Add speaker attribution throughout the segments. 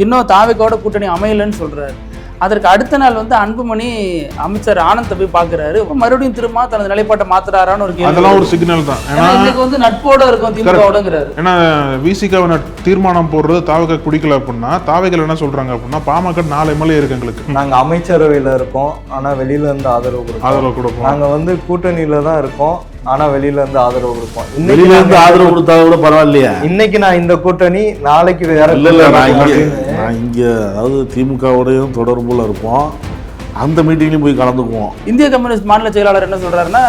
Speaker 1: இன்னும் தாவேக்காவோட கூட்டணி அமையலன்னு சொல்றாரு. அதற்கு அடுத்த நாள் வந்து அன்புமணி அமைச்சர் ஆனந்தை போய் பாக்குறாரு. மறுபடியும் திரும்ப தனது நிலைப்பாட்டை மாத்துறாரான்னு ஒரு கேள்வி.
Speaker 2: அதெல்லாம் ஒரு சிக்னல் தான்.
Speaker 1: இன்னைக்கு வந்து நட்போட இருக்கும் திமுகவோடங்கிறாரு.
Speaker 2: ஏன்னா விசிகாவை தீர்மானம் போடுறது தாவேக்கா குடிக்கல அப்படின்னா தாவேக்கா என்ன சொல்றாங்க அப்படின்னா பாமக 4 எம்எல்ஏ இருக்கு எங்களுக்கு.
Speaker 3: நாங்க அமைச்சரவையில இருக்கோம், ஆனா வெளியில இருந்து ஆதரவு கொடுப்போம். நாங்க வந்து கூட்டணியில தான் இருக்கோம், ஆனா வெளியில இருந்து ஆதரவு கொடுப்போம்.
Speaker 4: வெளியில இருந்து ஆதரவு கொடுத்தா கூட பரவாயில்லையா?
Speaker 3: இன்னைக்கு நான் இந்த கூட்டணி, நாளைக்கு வேற.
Speaker 4: இல்ல நான் இங்க அதாவது திமுகவோடையும் தொடர்புல இருப்போம், அந்த மீட்டிங்லயும் போய் கலந்துக்குவோம்.
Speaker 1: இந்திய கம்யூனிஸ்ட் மாநில செயலாளர் என்ன சொல்றாருன்னா,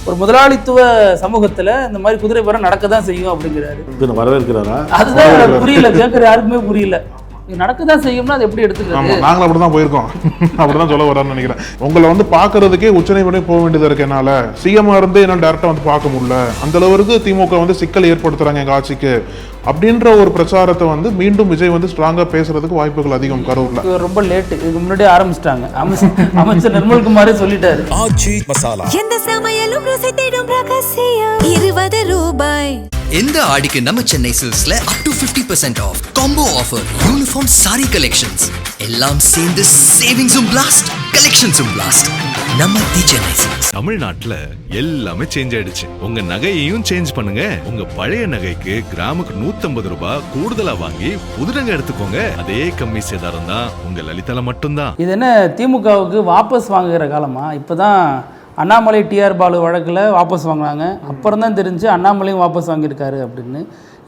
Speaker 1: ஒரு முதலாளித்துவ சமூகத்துல இந்த மாதிரி குதிரை பேரம் நடக்கதான் செய்யும் அப்படிங்கிறாரு.
Speaker 4: வரவேற்கிறாரா?
Speaker 1: அதுதான் புரியல, கேட்கற யாருக்குமே புரியல. நடக்கதான் செய்யும்னா அது எப்படி எடுத்துக்கிறது?
Speaker 2: நாங்களும் அப்படிதான் போயிருக்கோம், அப்படிதான் சொல்ல வரான்னு நினைக்கிறேன். உங்களை வந்து பாக்குறதுக்கே உச்சநீதிமன்றம் போக வேண்டியது இருக்கு. என்னால சிஎம் இருந்து என்னால் டைரக்டா வந்து பார்க்க முடியல, அந்த அளவுக்கு திமுக வந்து சிக்கல் ஏற்படுத்துறாங்க எங்க ஆட்சிக்கு அப்படின்ற ஒரு பிரச்சாரத்தை வந்து மீண்டும் விஜய் வந்து ஸ்ட்ராங்கா பேசுறதுக்கு வாய்ப்புகள் அதிகம். கரூர்ல
Speaker 1: ரொம்ப லேட், இதுக்கு முன்னாடியே ஆரம்பிச்சிட்டாங்க. அமைச்சர் நிர்மல்குமாரே சொல்லிட்டாரு.
Speaker 5: ஆச்சி மசாலா எந்த சமையலும் ருசி தேடும் ரகசியம் 20 ரூபாய்.
Speaker 6: இந்த ஆடிக்கு நம்ம சென்னை சில்க்ஸ்ல up to 50% off combo offer, uniform sari collections எல்லாம் சேர்ந்து சேவிங்ஸும் பிளாஸ்ட், கலெக்ஷன்ஸும் பிளாஸ்ட். நம்ம தி சென்னை சில்க்ஸ்.
Speaker 7: தமிழ்நாட்டுல எல்லாமே சேஞ்ச் ஆயிடுச்சு. உங்க நகையையும் சேஞ்ச் பண்ணுங்க. உங்க பழைய நகைக்கு கிராமுக்கு 150 ரூபாய் கூடுதலா வாங்கி புது நகை எடுத்துக்கோங்க. அதே கம்மி சேதாரம் தான் உங்க லலிதால மட்டும்தான்.
Speaker 1: இது என்ன திமுகவுக்கு வாபஸ் வாங்குகிற காலமா? இப்பதான் அண்ணாமலை டிஆர் பாலு வழக்கில் வாபஸ் வாங்கினாங்க. அப்புறம் தான் தெரிஞ்சு அண்ணாமலையும் வாபஸ் வாங்கியிருக்காரு அப்படின்னு.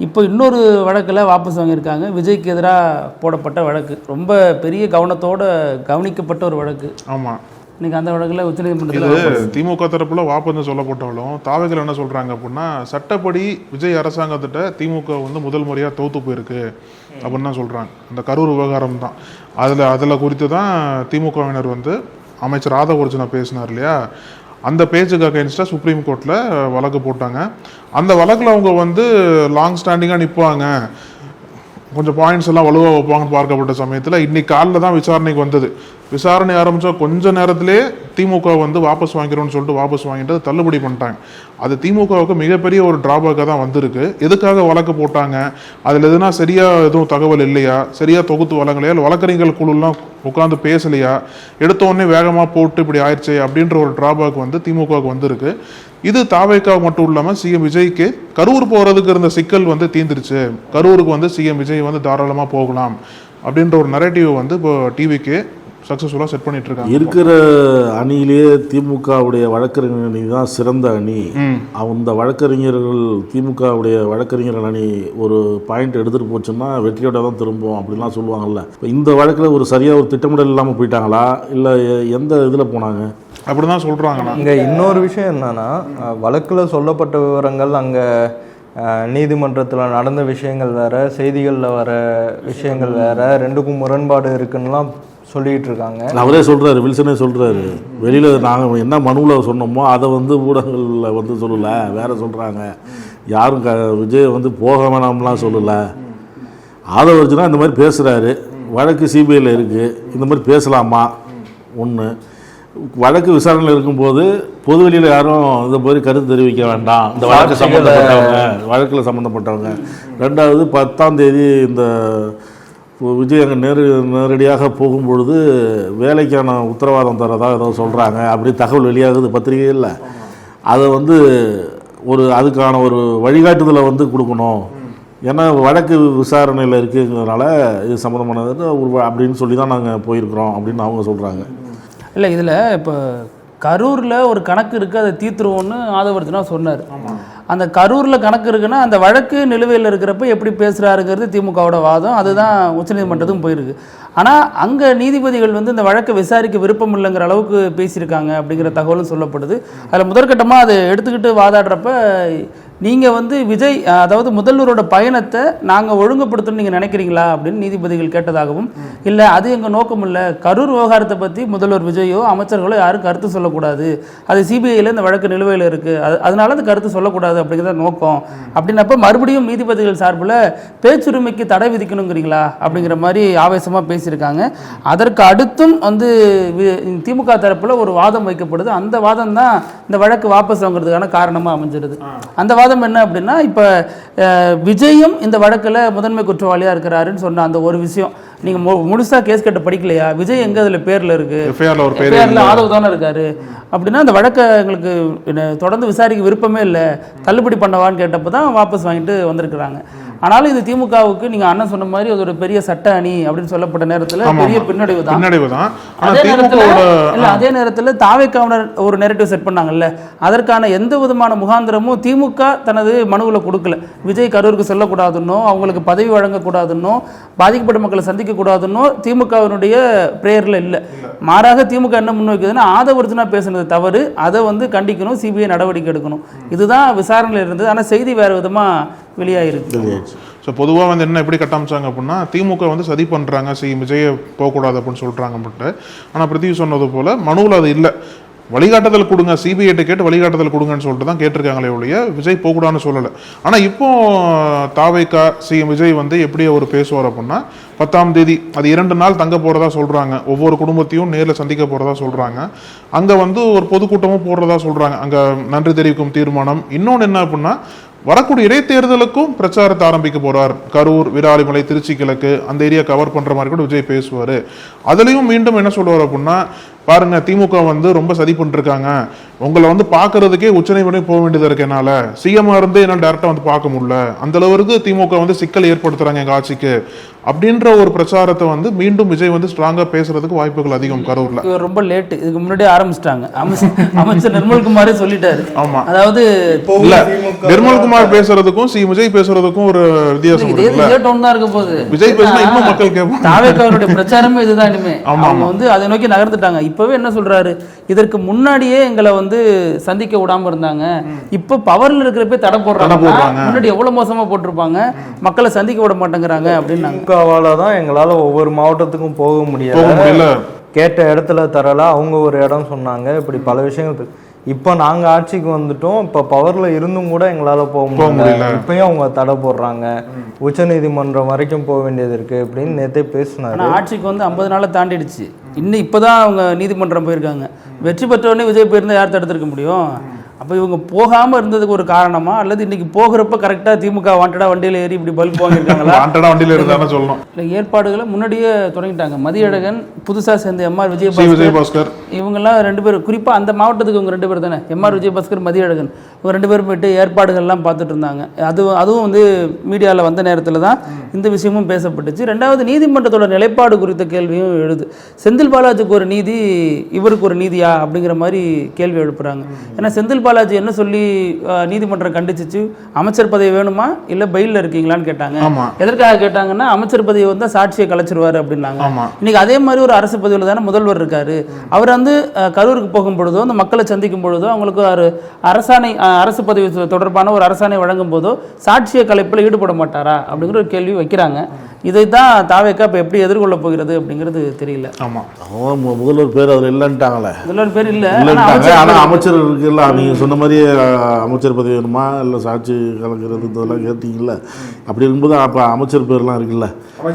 Speaker 1: இப்போ இன்னொரு வழக்கில் வாபஸ் வாங்கியிருக்காங்க. விஜய்க்கு எதிராக போடப்பட்ட வழக்கு, ரொம்ப பெரிய கவனத்தோடு கவனிக்கப்பட்ட ஒரு வழக்கு.
Speaker 2: ஆமாம்,
Speaker 1: இன்னைக்கு அந்த வழக்கில் உச்சநீதிமன்றத்தில்
Speaker 2: திமுக தரப்புல வாபஸ் சொல்லப்பட்டாலும் தாவேக்கா என்ன சொல்றாங்க அப்படின்னா, சட்டப்படி விஜய் அரசாங்கத்திட்ட திமுக வந்து முதல் முறையாக தோத்து போயிருக்கு அப்படின்னு தான் சொல்றாங்க. அந்த கரூர் விவகாரம் தான் அதில் குறித்து தான் திமுகவினர் வந்து அமைச்சர் ஆதவ அர்ஜுனா பேசினார் இல்லையா, அந்த பேஜுக்கு அகைன்ஸ்டாக சுப்ரீம் கோர்ட்டில் வழக்கு போட்டாங்க. அந்த வழக்கில் அவங்க வந்து லாங் ஸ்டாண்டிங்காக நிற்பாங்க, கொஞ்சம் பாயிண்ட்ஸ் எல்லாம் வலுவாக வைப்பாங்கன்னு பார்க்கப்பட்ட சமயத்தில் இன்னைக்கு காலையில் தான் விசாரணைக்கு வந்தது. விசாரணை ஆரம்பித்தா கொஞ்ச நேரத்திலே திமுக வந்து வாபஸ் வாங்கிறோன்னு சொல்லிட்டு வாபஸ் வாங்கிட்டு தள்ளுபடி பண்ணிட்டாங்க. அது திமுகவுக்கு மிகப்பெரிய ஒரு டிராபேக்காக தான் வந்திருக்கு. எதுக்காக வழக்கு போட்டாங்க, அதில் எதுனா சரியாக எதுவும் தகவல் இல்லையா, சரியாக தொகுத்து வழங்கலையா, இல்லை வழக்கறிஞர்கள் குழுலாம் உட்காந்து பேசலையா, எடுத்தோடனே வேகமாக போட்டு இப்படி ஆயிடுச்சு அப்படின்ற ஒரு டிராபேக் வந்து திமுகவுக்கு வந்திருக்கு. இது தாவேக்கா மட்டும் இல்லாமல் சிஎம் விஜய்க்கு கரூர் போகிறதுக்கு இருந்த சிக்கல் வந்து தீர்ந்துருச்சு. கரூருக்கு வந்து சிஎம் விஜய் வந்து தாராளமாக போகலாம் அப்படின்ற ஒரு நரேட்டிவ் வந்து இப்போ டிவிக்கு சக்ஸஸ்ஃபுல்லாக செட் பண்ணிட்டு இருக்காங்க.
Speaker 4: இருக்கிற அணியிலேயே திமுகவுடைய வழக்கறிஞர் அணி தான் சிறந்த அணி. அந்த வழக்கறிஞர்கள் திமுகவுடைய வழக்கறிஞர்கள் அணி ஒரு பாயிண்ட் எடுத்துகிட்டு போச்சுன்னா வெற்றியோட தான் திரும்பும் அப்படின்லாம் சொல்லுவாங்கல்ல. இந்த வழக்கில் ஒரு சரியாக ஒரு திட்டமிடல் இல்லாமல் போயிட்டாங்களா, இல்லை எந்த இதில் போனாங்க
Speaker 2: அப்படிதான் சொல்கிறாங்க.
Speaker 3: இங்கே இன்னொரு விஷயம் என்னன்னா, வழக்கில் சொல்லப்பட்ட விவரங்கள் அங்கே நீதிமன்றத்தில் நடந்த விஷயங்கள் வேற, செய்திகளில் வர விஷயங்கள் வேற, ரெண்டுக்கும் முரண்பாடு இருக்குன்னுலாம் சொல்லிட்டு இருக்காங்க.
Speaker 4: அவரே சொல்றாரு, வில்சனே சொல்றாரு, வெளியில நாங்கள் என்ன மனுவில் சொன்னோமோ அதை வந்து ஊடகங்களில் வந்து சொல்லலை, வேற சொல்றாங்க. யாரும் விஜய் வந்து போக வேணாம்லாம் சொல்லலை. ஆதவ அர்ஜுனா இந்த மாதிரி பேசுறாரு, வழக்கு சிபிஐயில் இருக்கு, இந்த மாதிரி பேசலாமா? ஒன்று, வழக்கு விசாரணையில் இருக்கும்போது பொதுவெளியில் யாரும் இந்த மாதிரி கருத்து தெரிவிக்க வேண்டாம், இந்த வழக்கு சம்மந்தப்பட்டவங்க, வழக்கில் சம்மந்தப்பட்டவங்க. ரெண்டாவது 10ஆம் தேதி இந்த விஜய் அங்கே நேரடியாக போகும்பொழுது வேலைக்கான உத்தரவாதம் தரதாக ஏதோ சொல்கிறாங்க, அப்படி தகவல் வெளியாகுது பத்திரிகையில். அதை வந்து அதுக்கான ஒரு வழிகாட்டுதலை வந்து கொடுக்கணும். ஏன்னா வழக்கு விசாரணையில் இருக்குங்கிறதுனால இது சம்மந்தமானது அப்படின்னு சொல்லி தான் நாங்கள் போயிருக்கிறோம் அப்படின்னு அவங்க சொல்கிறாங்க.
Speaker 1: இல்லை, இதில் இப்போ கரூரில் ஒரு கணக்கு இருக்குது, அதை தீர்த்துருவோன்னு ஆதவர்ஜுனா சொன்னார். அந்த கரூரில் கணக்கு இருக்குன்னா அந்த வழக்கு நிலுவையில் இருக்கிறப்ப எப்படி பேசுகிறாருங்கிறது திமுகவோட வாதம். அதுதான் உச்சநீதிமன்றத்துக்கும் போயிருக்கு. ஆனால் அங்கே நீதிபதிகள் வந்து இந்த வழக்கை விசாரிக்க விருப்பம் இல்லைங்கிற அளவுக்கு பேசியிருக்காங்க அப்படிங்கிற தகவலும் சொல்லப்படுது. அதில் முதற்கட்டமாக அதை எடுத்துக்கிட்டு வாதாடுறப்ப நீங்கள் வந்து விஜய், அதாவது முதல்வரோட பயணத்தை நாங்கள் ஒழுங்குபடுத்தணும்னு நீங்கள் நினைக்கிறீங்களா அப்படின்னு நீதிபதிகள் கேட்டதாகவும், இல்லை அது எங்கள் நோக்கம் இல்லை, கரூர் விவகாரத்தை பற்றி முதல்வர் விஜயோ அமைச்சர்களோ யாரும் கருத்து சொல்லக்கூடாது, அது சிபிஐயில் இந்த வழக்கு நிலுவையில் இருக்குது, அதனால அந்த கருத்து சொல்லக்கூடாது அப்படிங்கிறத நோக்கம் அப்படின்னப்ப மறுபடியும் நீதிபதிகள் சார்பில் பேச்சுரிமைக்கு தடை விதிக்கணுங்கிறீங்களா அப்படிங்கிற மாதிரி ஆவேசமாக பேசியிருக்காங்க. அதற்கு அடுத்தும் வந்து திமுக தரப்பில் ஒரு வாதம் வைக்கப்படுது. அந்த வாதம் தான் இந்த வழக்கு வாபஸ் வாங்குறதுக்கான காரணமாக அமைஞ்சிருது. அந்த வாதம் வாதம் என்ன அப்படின்னா, இப்போ விஜயும் இந்த வழக்கில் முதன்மை குற்றவாளியாக இருக்கிறாருன்னு சொன்ன அந்த ஒரு விஷயம், நீங்கள் முழுசாக கேஸ் கட்ட படிக்கலையா? விஜய் எங்கே அதில் பேரில் இருக்குது? எஃப்ஐஆரில் ஆதரவு தானே இருக்காரு. அப்படின்னா அந்த வழக்கை எங்களுக்கு தொடர்ந்து விசாரிக்க விருப்பமே இல்லை, தள்ளுபடி பண்ணவான்னு கேட்டப்போ தான் வாபஸ் வாங்கிட்டு வந்திருக்கிறாங்க. ஆனாலும் இது திமுகவுக்கு நீங்க அண்ணன் சொன்ன மாதிரி அது ஒரு பெரிய சட்ட அணி அப்படின்னு சொல்லப்பட்ட நேரத்தில் பெரிய பின்னடைவு தான். அதே நேரத்தில் தாவேக்காவினர் ஒரு நெரேட்டிவ் செட் பண்ணாங்கல்ல, அதற்கான எந்த விதமான முகாந்திரமும் திமுக தனது மனுவில் கொடுக்கல. விஜய் கரூருக்கு செல்லக்கூடாதுன்னோ, அவங்களுக்கு பதவி வழங்கக்கூடாதுன்னோ, பாதிக்கப்பட்ட மக்களை சந்திக்க கூடாதுன்னோ திமுகவினுடைய பிரேயர்ல இல்லை. மாறாக திமுக என்ன முன்வைக்குதுன்னா, ஆதவர்ஜனா பேசுனது தவறு, அதை கண்டிக்கணும், சிபிஐ நடவடிக்கை எடுக்கணும். இதுதான் விசாரணையில் இருந்தது. ஆனால் செய்தி வேறு விதமாக வெளியாயிருக்கு.
Speaker 2: ஸோ பொதுவாக என்ன எப்படி கட்டமைச்சாங்க அப்படின்னா, திமுக சதி பண்ணுறாங்க, விஜயை போகக்கூடாது அப்படின்னு சொல்கிறாங்க அப்படின்ட்டு. ஆனால் பிரித்திவி சொன்னது போல் மனுவில் அது இல்லை. வழிகாட்டுதல் கொடுங்க, சிபிஐட்ட கேட்டு வழிகாட்டுதல் கொடுங்கன்னு சொல்லிட்டு தான் கேட்டிருக்காங்களே ஒழிய விஜய் போகக்கூடாதுன்னு சொல்லலை. ஆனால் இப்போ தாவேகா சிஎம் விஜய் எப்படி அவர் பேசுவார் அப்படின்னா, 10ஆம் தேதி அது 2 நாள் தங்க போகிறதா சொல்கிறாங்க. ஒவ்வொரு குடும்பத்தையும் நேரில் சந்திக்க போகிறதா சொல்கிறாங்க. அங்கே ஒரு பொதுக்கூட்டமும் போடுறதா சொல்கிறாங்க. அங்கே நன்றி தெரிவிக்கும் தீர்மானம். இன்னொன்று என்ன அப்படின்னா, வரக்கூடிய இடைத்தேர்தலுக்கும் பிரச்சாரத்தை ஆரம்பிக்க போறார். கரூர், விராலிமலை, திருச்சி கிழக்கு அந்த ஏரியா கவர் பண்ற மாதிரி கூட விஜய் பேசுவாரு. அதுலயும் மீண்டும் என்ன சொல்லுவார் அப்படின்னா, பாருங்க திமுக ரொம்ப சதி பண்ணிருக்காங்க, உங்களை பாக்குறதுக்கே உச்சநீதிமன்றம் போக வேண்டியது இருக்கு, என்னால சிஎம் இருந்து என்னால் டைரக்டா பார்க்க முடியல, அந்த அளவுக்கு திமுக சிக்கல் ஏற்படுத்துறாங்க எங்க ஆட்சிக்கு அப்படின்ற ஒரு பிரச்சாரத்தை மீண்டும் விஜய் ஸ்ட்ராங்கா பேசுறதுக்கு வாய்ப்புகள் அதிகம். கரூர்ல
Speaker 1: ரொம்ப லேட், இதுக்கு முன்னாடியே ஆரம்பிச்சிட்டாங்க. அமைச்சர் நிர்மல்குமாரே சொல்லிட்டாரு.
Speaker 2: ஆமா,
Speaker 1: அதாவது
Speaker 2: இல்ல நிர்மல்குமார் பேசுறதுக்கும் விஜய் பேசுறதுக்கும் ஒரு வித்தியாசம்
Speaker 1: இருக்க போகுது.
Speaker 2: விஜய் பேசினா இன்னும் மக்கள் கேட்பாங்க.
Speaker 1: தாவேக்காவுடைய பிரச்சாரமே இதுதான். இனிமே அவங்க அதை நோக்கி நகர்ந்துட்டாங்க. இப்பவே என்ன சொல்றாரு, இதற்கு முன்னாடியே எங்களை சந்திக்க விடாம இருந்தாங்க, இப்ப பவர்ல இருக்கிறப்ப தடை போடுறாங்க. முன்னாடி எவ்வளவு மோசமா போட்டிருப்பாங்க, மக்களை சந்திக்க விட மாட்டேங்கிறாங்க அப்படின்னு.
Speaker 3: தான் எங்களால ஒவ்வொரு மாவட்டத்துக்கும் போக முடியல, கேட்ட இடத்துல தரல, அவங்க ஒரு இடம் சொன்னாங்க, இப்படி பல விஷயங்கள். இப்போ நாங்க ஆட்சிக்கு வந்துட்டோம், இப்போ பவர்ல இருந்தும் கூட எங்களால போக முடியல, இப்பயும் அவங்க தடை போடுறாங்க, உச்சநீதிமன்றம் வரைக்கும் போக வேண்டியது இருக்கு அப்படின்னு நேற்றே பேசினாரு.
Speaker 1: ஆட்சிக்கு 50 நாளை தாண்டிடுச்சு. இன்னும் இப்போதான் அவங்க நீதிமன்றம் போயிருக்காங்க. வெற்றி பெற்றவொடனே விஜய் போயிருந்தா யார் தடுத்திருக்க முடியும்? அப்போ இவங்க போகாமல் இருந்ததுக்கு ஒரு காரணமா, அல்லது இன்னைக்கு போகிறப்ப கரெக்டாக திமுக வாண்டடா வண்டியில் ஏறி இப்படி பல்ப் வாங்கியிருக்காங்களா?
Speaker 2: வண்டியில் இருந்தாலும் சொல்லணும்.
Speaker 1: இல்லை, ஏற்பாடுகளை முன்னாடியே தொடங்கிட்டாங்க. மதியழகன், புதுசாக சேர்ந்த எம்ஆர் விஜயபாஸ்கர், இவங்கெல்லாம் 2 பேர், குறிப்பாக அந்த மாவட்டத்துக்கு இவங்க 2 பேர் தானே, எம்ஆர் விஜயபாஸ்கர், மதியழகன், இவங்க 2 பேரும் போயிட்டு ஏற்பாடுகள்லாம் பார்த்துட்டு இருந்தாங்க. அதுவும் மீடியாவில் வந்த நேரத்தில் தான் இந்த விஷயமும் பேசப்பட்டுச்சு. 2வது, நீதிமன்றத்தோட நிலைப்பாடு குறித்த கேள்வியும் எழுது. செந்தில் பாலாஜிக்கு ஒரு நீதி, இவருக்கு ஒரு நீதியா அப்படிங்கிற மாதிரி கேள்வி எழுப்புறாங்க. ஏன்னா செந்தில் பாலாஜி என்ன சொல்லி நீதிமன்றம் கண்டிச்சிச்சு, அமைச்சர் பதவி வேணுமா இல்ல பெயில்ல இருக்கீங்களான்னு கேட்டாங்க. எதற்காக கேட்டாங்கன்னா, அமைச்சர் பதவி சாட்சியை கலைச்சிருவாரு அப்படின்னாங்க. இன்னைக்கு அதே மாதிரி ஒரு அரசு பதவியில் தானே முதல்வர் இருக்காரு. அவர் கரூருக்கு போகும் பொழுதோ, அந்த மக்களை சந்திக்கும் பொழுதோ, அவங்களுக்கு ஒரு அரசு பதவி தொடர்பான ஒரு அரசாணை வழங்கும் போதோ சாட்சிய கலைப்பில் ஈடுபட மாட்டாரா அப்படிங்கிற ஒரு கேள்வி வைக்கிறாங்க. இதைத்தான் தாவேக்கா இப்போ எப்படி எதிர்கொள்ள போகிறது அப்படிங்கிறது தெரியல.
Speaker 2: ஆமா,
Speaker 4: முதல்வர் பேர் அவர் இல்லைன்ட்டாங்களே,
Speaker 1: முதல்வர் பேர் இல்லை,
Speaker 4: ஆனால் அமைச்சர் இருக்குல்ல, நீங்க சொன்ன மாதிரி அமைச்சர் பதவி வேணுமா இல்லை சாட்சி கலக்கிறது இதெல்லாம் கேட்டீங்கல்ல. அப்படி இருக்கும்போது அப்போ அமைச்சர் பேர்லாம் இருக்குல்ல,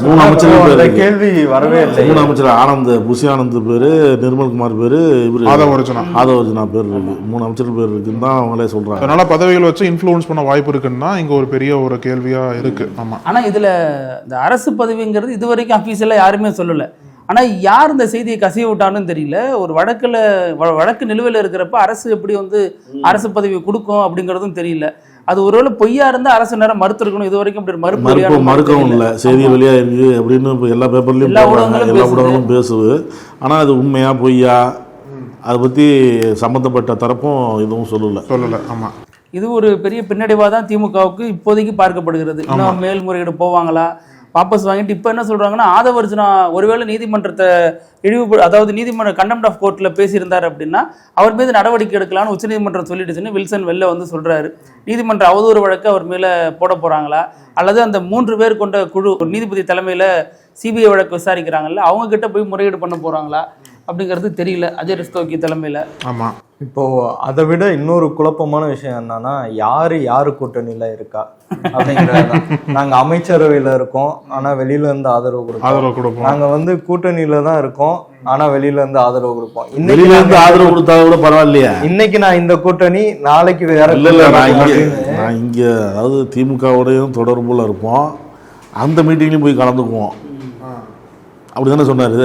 Speaker 4: 3 அமைச்சர் பேர்
Speaker 3: கேள்வி வரவே இல்லை.
Speaker 4: 3 அமைச்சர், ஆனந்த், புஷி ஆனந்த் பேரு, நிர்மல்குமார் பேரு, இவரு ஆதவர்ஜனா பேர் இருக்கு, 3 அமைச்சர் பேர் இருக்குன்னு தான் அவங்களே சொல்றாங்க.
Speaker 2: அதனால பதவிகள் வச்சு இன்ஃப்ளூயன்ஸ் பண்ண வாய்ப்பு இருக்குன்னா இங்க ஒரு பெரிய ஒரு கேள்வியா இருக்கு. ஆமா,
Speaker 1: ஆனா இதுல இந்த அரசு பதவிங்கிறது இதுவரைக்கும் அஃபீஷியலா யாருமே சொல்லல. ஆனால் யார் இந்த செய்தியை கசிய விட்டான்னு தெரியல. ஒரு வழக்கு நிலுவையில் இருக்கிறப்ப அரசு எப்படி அரசு பதவி கொடுக்கும் அப்படிங்கிறதும் தெரியல. அது ஒருவேளை பொய்யா இருந்தால் அரசு நேரம் மறுத்திருக்கணும். இது வரைக்கும் அப்படி
Speaker 4: மறுக்கவும் இல்லை. செய்தி வெளியாக இருக்கு அப்படின்னு எல்லா பேப்பர்லையும் எல்லா ஊடகங்களும் பேசுது. ஆனால் அது உண்மையா பொய்யா அதை பற்றி சம்மந்தப்பட்ட தரப்பும் எதுவும் சொல்லலை.
Speaker 2: ஆமாம்,
Speaker 1: இது ஒரு பெரிய பின்னடைவாக தான் திமுகவுக்கு இப்போதைக்கு பார்க்கப்படுகிறது. இன்னும் மேல்முறையீடு போவாங்களா, வாபஸ் வாங்கிட்டு இப்போ என்ன சொல்கிறாங்கன்னா, ஆதவர்ஜனா ஒருவேளை நீதிமன்றத்தை அதாவது நீதிமன்ற கண்டெம்ட் ஆஃப் கோர்ட்டில் பேசியிருந்தார் அப்படின்னா அவர் மீது நடவடிக்கை எடுக்கலான்னு உச்சநீதிமன்றம் சொல்லிடுச்சுன்னு வில்சன் வெளில சொல்கிறாரு. நீதிமன்ற அவதூறு வழக்கு அவர் மேலே போட போகிறாங்களா, அல்லது அந்த 3 பேர் கொண்ட குழு நீதிபதி தலைமையில் சிபிஐ வழக்கு விசாரிக்கிறாங்கல்ல, அவங்க கிட்ட போய் முறையீடு பண்ண போகிறாங்களா, அப்படிங்கிறது தெரியல அஜய் ரஸ்தோகி தலைமையில்.
Speaker 2: ஆமாம்.
Speaker 3: இப்போ அதை விட இன்னொரு குழப்பமான விஷயம் என்னன்னா, யாரு கூட்டணியில இருக்கா அப்படிங்கிறது. நாங்க அமைச்சரவையில இருக்கோம், ஆனா வெளியில இருந்து ஆதரவு கொடுப்போம். நாங்க வந்து கூட்டணியில தான் இருக்கோம், ஆனா வெளியில இருந்து ஆதரவு கொடுப்போம்.
Speaker 4: வெளியில இருந்து ஆதரவு கொடுத்தா கூட பரவாயில்லையா?
Speaker 3: இன்னைக்கு நான் இந்த கூட்டணி, நாளைக்கு வேற.
Speaker 4: நான் இங்க அதாவது திமுகவோடையும் தொடர்புல இருப்போம், அந்த மீட்டிங்லயும் போய் கலந்துக்குவோம் அப்படிதானே சொன்னாரு.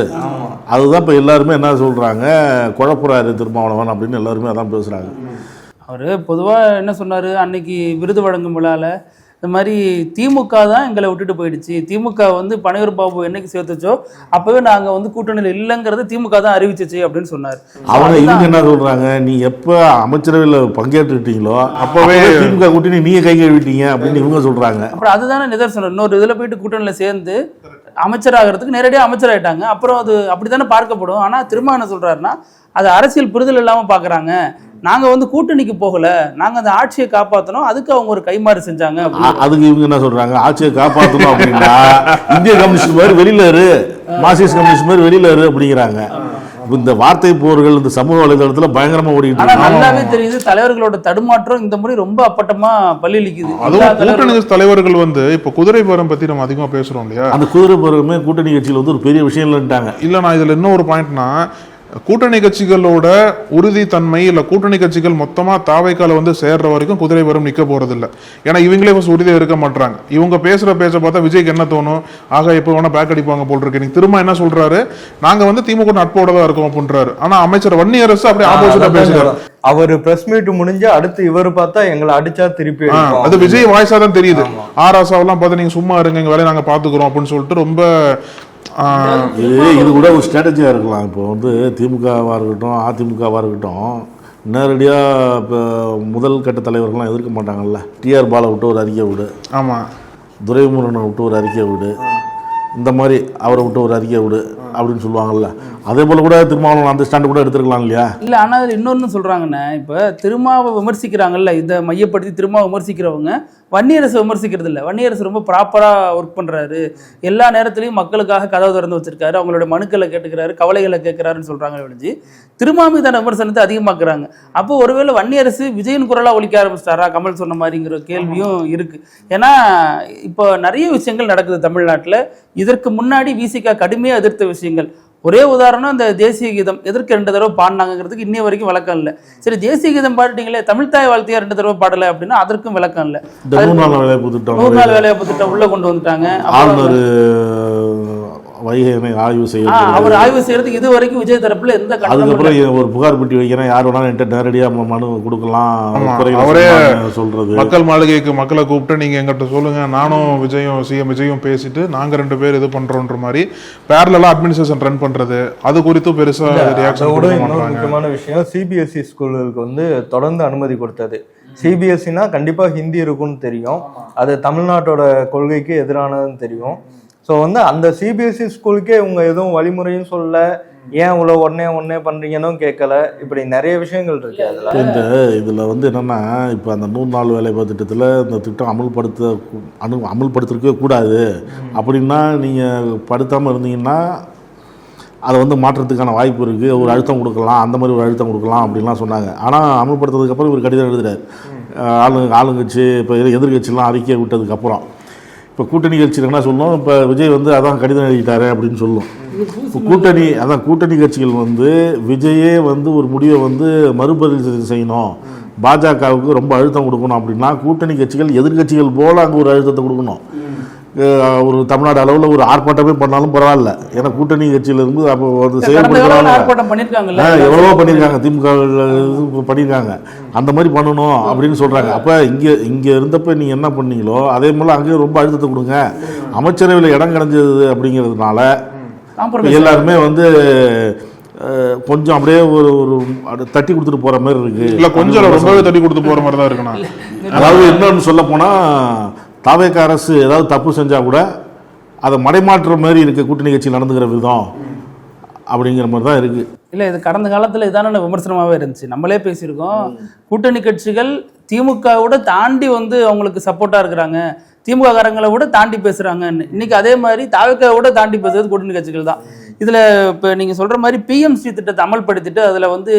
Speaker 4: அதுதான் இப்போ எல்லாருமே என்ன சொல்றாங்க, குழப்புறாரு திருமாவளவன் அப்படின்னு எல்லாருமே அதான் பேசுறாங்க.
Speaker 1: அவர் பொதுவாக என்ன சொன்னார் அன்னைக்கு விருது வழங்கும் விழாவில், இந்த மாதிரி திமுக தான் எங்களை விட்டுட்டு போயிடுச்சு, திமுக வந்து பனையூர் பாபு என்னைக்கு சேர்த்துச்சோ அப்போவே நாங்கள் வந்து கூட்டணியில் இல்லைங்கிறத திமுக தான் அறிவிச்சிச்சு அப்படின்னு சொன்னார்.
Speaker 4: இவங்க என்ன சொல்றாங்க, நீ எப்போ அமைச்சரவையில் பங்கேற்றுட்டீங்களோ அப்போவே திமுக கூட்டணி நீங்க கை கழுவிட்டீங்க அப்படின்னு இவங்க சொல்றாங்க. அப்புறம்
Speaker 1: அதுதானே நிதர்சனம். இன்னொரு இதில் போயிட்டு கூட்டணியில் சேர்ந்து அமைச்சராகிறதுக்கு நேரடியாக அமைச்சராயிட்டாங்க. அப்புறம் அது அப்படி தானே பார்க்கப்படும். ஆனால் திரும்ப என்ன சொல்றாருன்னா, அது அரசியல் புரிதல் இல்லாமல் பார்க்குறாங்க. நாங்கள் வந்து கூட்டணிக்கு போகலை, நாங்கள் அந்த ஆட்சியை காப்பாற்றணும், அதுக்கு அவங்க ஒரு கைமாறு செஞ்சாங்க.
Speaker 4: அதுக்கு இவங்க என்ன சொல்றாங்க, ஆட்சியை காப்பாற்றணும் அப்படின்னா இந்திய கம்யூனிஸ்ட் மாதிரி வெளியில இரு, மார்க்சிஸ்ட் கம்யூனிஸ்ட் மாதிரி வெளியில இரு அப்படிங்கிறாங்க. இந்த வார்த்தை போர்கள் இந்த சமூக வலைதளத்தில் பயங்கரமா ஓடிட்டு இருக்கு.
Speaker 1: நல்லாவே தெரியுது தலைவர்களோட தடுமாற்றம் இந்த முறை ரொம்ப அப்பட்டமா பள்ளிக்குது.
Speaker 2: அதுவும் கூட்டணி தலைவர்கள் வந்து இப்ப குதிரை பேரம் பத்தி நம்ம அதிகமா பேசுறோம் இல்லையா,
Speaker 4: அந்த குதிரை பேரமே கூட்டணி கட்சியில் வந்து ஒரு பெரிய விஷயம் இல்லைன்ட்டாங்க.
Speaker 2: இல்ல நான் இதுல இன்னொரு பாயிண்ட்னா, கூட்டணி கட்சிகளோட உறுதித்தன்மை இல்ல கூட்டணி கட்சிகள் மொத்தமா தாவைக்கால வந்து சேர்ற வரைக்கும் குதிரை பேரம் நிக்க போறது இல்ல. ஏன்னா இவங்களே உறுதியா இருக்க மாட்டாங்க. இவங்க பேசுற பேச்ச பார்த்தா விஜய்க்கு என்ன தோணும், ஆக இப்ப வேணா பேக் அடிப்பாங்க போல் இருக்கு. நீங்க திரும்ப என்ன சொல்றாரு, நாங்க வந்து திமுக நட்போட தான் இருக்கோம் அப்படின்றாரு. ஆனா அமைச்சர் வன்னியரசு அப்படியே ஆப்போசிட்டா பேசுறாரு.
Speaker 3: அவர் பிரஸ் மீட் முடிஞ்சு அடுத்து இவர் பார்த்தா எங்களை அடிச்சா திருப்பி
Speaker 2: அது விஜய் வாய்ஸா தான் தெரியுது. ஆராசாவெல்லாம் பார்த்து நீங்க சும்மா இருங்க, எங்க வேலையை நாங்க பாத்துக்கிறோம் அப்படின்னு சொல்லிட்டு ரொம்ப
Speaker 4: இது கூட ஒரு ஸ்ட்ராட்டஜியாக இருக்கலாம். இப்போ வந்து திமுகவாக இருக்கட்டும் அதிமுகவாக இருக்கட்டும், நேரடியாக இப்போ முதல் கட்ட தலைவர்கள்லாம் எதிர்க்க மாட்டாங்கல்ல. டிஆர் பாலை விட்டு ஒரு அறிக்கை விடு,
Speaker 2: ஆமாம்,
Speaker 4: துரைமுருகனை விட்டு ஒரு அறிக்கை விடு, இந்த மாதிரி அவரை விட்டு ஒரு அறிக்கை விடு அப்படின்னு சொல்லுவாங்கல்ல. அதே போல் கூட திருமாவளவன் அந்த ஸ்டாண்டு கூட எடுத்துருக்கலாம் இல்லையா?
Speaker 1: இல்லை, ஆனால் அதில் இன்னொன்று சொல்கிறாங்கண்ணே, இப்போ திருமாவை விமர்சிக்கிறாங்கல்ல, இதை மையப்படுத்தி திருமாவை விமர்சிக்கிறவங்க வன்னியரசு விமர்சிக்கிறது இல்லை. வன்னியரசு ரொம்ப ப்ராப்பராக ஒர்க் பண்ணுறாரு, எல்லா நேரத்துலையும் மக்களுக்காக கதவு திறந்து வச்சிருக்காரு, அவங்களோட மனுக்களை கேட்டுக்கிறாரு, கவலைகளை கேட்குறாருன்னு சொல்கிறாங்க ஒழிஞ்சு திருமா மீதான விமர்சனத்தை அதிகமாக்குறாங்க. அப்போ ஒருவேளை வன்னியரசு விஜயின் குரலாக ஒழிக்க ஆரம்பிச்சிட்டாரா கமல் சொன்ன மாதிரிங்கிற கேள்வியும் இருக்குது. ஏன்னா இப்போ நிறைய விஷயங்கள் நடக்குது தமிழ்நாட்டில். இதற்கு முன்னாடி விசிகா கடுமையாக எதிர்த்த விஷயங்கள், ஒரே உதாரணம் இந்த தேசிய கீதம் எதற்கு 2 தடவை பாடினாங்கிறதுக்கு இன்னி வரைக்கும் விளக்கம் இல்லை. சரி, தேசிய கீதம் பாடிட்டீங்களே, தமிழ் தாய் வாழ்த்தையா 2 தடவை பாடலை அப்படின்னா அதற்கும் விளக்கம் இல்லை.
Speaker 4: 100 நாள்
Speaker 1: வேலைவாய்ப்பு திட்டம் உள்ள கொண்டு வந்துட்டாங்க.
Speaker 4: வைகை ஆய்வு செய்ய
Speaker 1: அவர் ஆய்வு செய்யறதுக்கு இது வரைக்கும் விஜய் தரப்புல எந்த
Speaker 4: அதுக்கப்புறம் ஒரு புகார் பெட்டி வைக்கிறேன், யார் வேணாலும் என்கிட்ட நேரடியாக மனு கொடுக்கலாம்.
Speaker 2: அவரே சொல்றது மக்கள் மாளிகைக்கு மக்களை கூப்பிட்டு நீங்க எங்கிட்ட சொல்லுங்க, நானும் விஜயும் சிஎம் விஜயும் பேசிட்டு நாங்க 2 பேர் இது பண்றோன்ற மாதிரி பேரலா அட்மினிஸ்ட்ரேஷன் ரன் பண்றது, அது குறித்து பெருசா ரியாக்ஷன் கொடுக்க
Speaker 3: முக்கியமான விஷயம். சிபிஎஸ்இ ஸ்கூலுக்கு வந்து தொடர்ந்து அனுமதி கொடுத்தது. சிபிஎஸ்இனா கண்டிப்பா ஹிந்தி இருக்கும்னு தெரியும், அது தமிழ்நாட்டோட கொள்கைக்கு எதிரானதுன்னு தெரியும். ஸோ வந்து அந்த சிபிஎஸ்இ ஸ்கூலுக்கே இவங்க எதுவும் வழிமுறையும் சொல்ல, ஏன் இவ்வளோ ஒன்னே பண்ணுறீங்கன்னு கேட்கல. இப்படி நிறைய விஷயங்கள் இருக்கு அதில்.
Speaker 4: இதில் வந்து என்னென்னா, இப்போ அந்த 100 நாள் வேலைவாய்ப்பு திட்டத்தில் இந்த திட்டம் அமல்படுத்திருக்கவே கூடாது அப்படின்னா, நீங்கள் படுத்தாமல் இருந்தீங்கன்னா அதை வந்து மாற்றத்துக்கான வாய்ப்பு இருக்குது, ஒரு அழுத்தம் கொடுக்கலாம், அந்த மாதிரி ஒரு அழுத்தம் கொடுக்கலாம் அப்படின்லாம் சொன்னாங்க. ஆனால் அமல்படுத்துறதுக்கப்புறம் ஒரு கடிதம் எழுதுறாரு ஆளுங்கட்சி, இப்போ எதிர்கட்சிலாம் அறிக்கை விட்டதுக்கப்புறம். இப்போ கூட்டணி கட்சியில் என்ன சொல்லணும், இப்போ விஜய் வந்து அதான் கடிதம் எழுதிட்டாரு அப்படின்னு சொல்லும். இப்போ கூட்டணி கட்சிகள் வந்து விஜயே வந்து ஒரு முடிவை வந்து மறுபரிசீலனை செய்யணும், பாஜகவுக்கு ரொம்ப அழுத்தம் கொடுக்கணும் அப்படின்னா கூட்டணி கட்சிகள் எதிர்கட்சிகள் போல் அங்கே ஒரு அழுத்தத்தை கொடுக்கணும். ஒரு தமிழ்நாடு அளவில் ஒரு ஆர்ப்பாட்டமே பண்ணாலும் பரவாயில்ல, ஏன்னா கூட்டணி கட்சியிலிருந்து அப்போ வந்து செயல்படுத்துறாங்க. எவ்வளவோ பண்ணியிருக்காங்க, திமுக பண்ணியிருக்காங்க, அந்த மாதிரி பண்ணணும் அப்படின்னு சொல்கிறாங்க. அப்போ இங்கே இருந்தப்போ நீங்கள் என்ன பண்ணீங்களோ அதே போல் அங்கேயும் ரொம்ப அழுத்தத்தை கொடுங்க. அமைச்சரவையில் இடம் கிடைஞ்சது அப்படிங்கிறதுனால எல்லாருமே வந்து கொஞ்சம் அப்படியே ஒரு தட்டி கொடுத்துட்டு போகிற மாதிரி இருக்குது.
Speaker 2: இல்லை, கொஞ்சம் ரொம்பவே தட்டி கொடுத்து போகிற மாதிரி தான் இருக்குண்ணா.
Speaker 4: அதாவது இன்னொன்று சொல்ல போனால், தாவேக அரசு ஏதாவது தப்பு செஞ்சால் கூட அதை மடைமாற்றுற மாதிரி இருக்குது கூட்டணி கட்சி நடந்துக்கிற விதம் அப்படிங்கிற மாதிரி தான் இருக்குது.
Speaker 1: இல்லை, இது கடந்த காலத்தில் இதான விமர்சனமாகவே இருந்துச்சு. நம்மளே பேசியிருக்கோம், கூட்டணி கட்சிகள் திமுகவோட தாண்டி வந்து அவங்களுக்கு சப்போர்ட்டாக இருக்கிறாங்க, திமுக காரங்களை விட தாண்டி பேசுகிறாங்கன்னு. இன்னைக்கு அதே மாதிரி தாவேக்காவை விட தாண்டி பேசுறது கூட்டணி கட்சிகள் தான். இதில் இப்போ நீங்கள் சொல்கிற மாதிரி பிஎம்சி திட்டத்தை அமல்படுத்திட்டு அதில் வந்து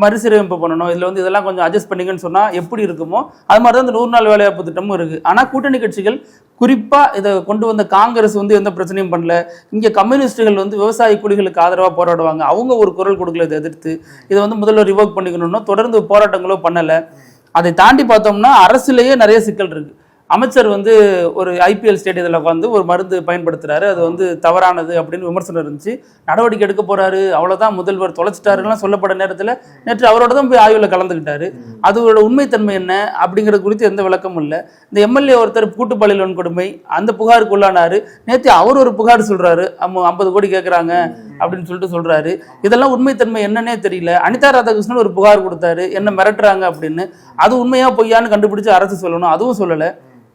Speaker 1: மறுசீரமைப்பு பண்ணணும், இதில் வந்து இதெல்லாம் கொஞ்சம் அட்ஜஸ்ட் பண்ணிங்கன்னு சொன்னால் எப்படி இருக்குமோ அது மாதிரி தான் இந்த 100 நாள் வேலைவாய்ப்பு திட்டமும் இருக்குது. ஆனால் கூட்டணி கட்சிகள் குறிப்பாக இதை கொண்டு வந்த காங்கிரஸ் வந்து எந்த பிரச்சனையும் பண்ணல. இங்கே கம்யூனிஸ்டுகள் வந்து விவசாய கூலிகளுக்கு ஆதரவாக போராடுவாங்க, அவங்க ஒரு குரல் கொடுக்கல இதை எதிர்த்து. இதை வந்து முதல்ல ரிவோக் பண்ணிக்கணும்னா தொடர்ந்து போராட்டங்களோ பண்ணலை. அதை தாண்டி பார்த்தோம்னா அரசுலேயே நிறைய சிக்கல் இருக்குது. அமைச்சர் வந்து ஒரு ஐபிஎல் ஸ்டேடியத்தில் உட்காந்து ஒரு மருந்து பயன்படுத்துறாரு, அது வந்து தவறானது அப்படின்னு விமர்சனம் இருந்துச்சு. நடவடிக்கை எடுக்க போறாரு, அவ்வளோதான் முதல்வர் தொலைச்சிட்டாருலாம் சொல்லப்பட்ட நேரத்தில் நேற்று அவரோட தான் போய் ஆய்வில் கலந்துக்கிட்டாரு. அதோட உண்மைத்தன்மை என்ன அப்படிங்கிறது குறித்து எந்த விளக்கமும் இல்லை. இந்த எம்எல்ஏ ஒருத்தர் கூட்டுப்பாலியல் வன்கொடுமை அந்த புகாருக்கு உள்ளானாரு. நேற்று அவர் ஒரு புகார் சொல்றாரு, 50 கோடி கேட்குறாங்க அப்படின்னு சொல்லிட்டு சொல்றாரு. இதெல்லாம் உண்மைத்தன்மை என்னன்னே தெரியல. அனிதா ராதாகிருஷ்ணன் ஒரு புகார் கொடுத்தாரு, என்ன மிரட்டுறாங்க அப்படின்னு. அது உண்மையா பொய்யான்னு கண்டுபிடிச்சு அரசு சொல்லணும், அதுவும் சொல்லலை.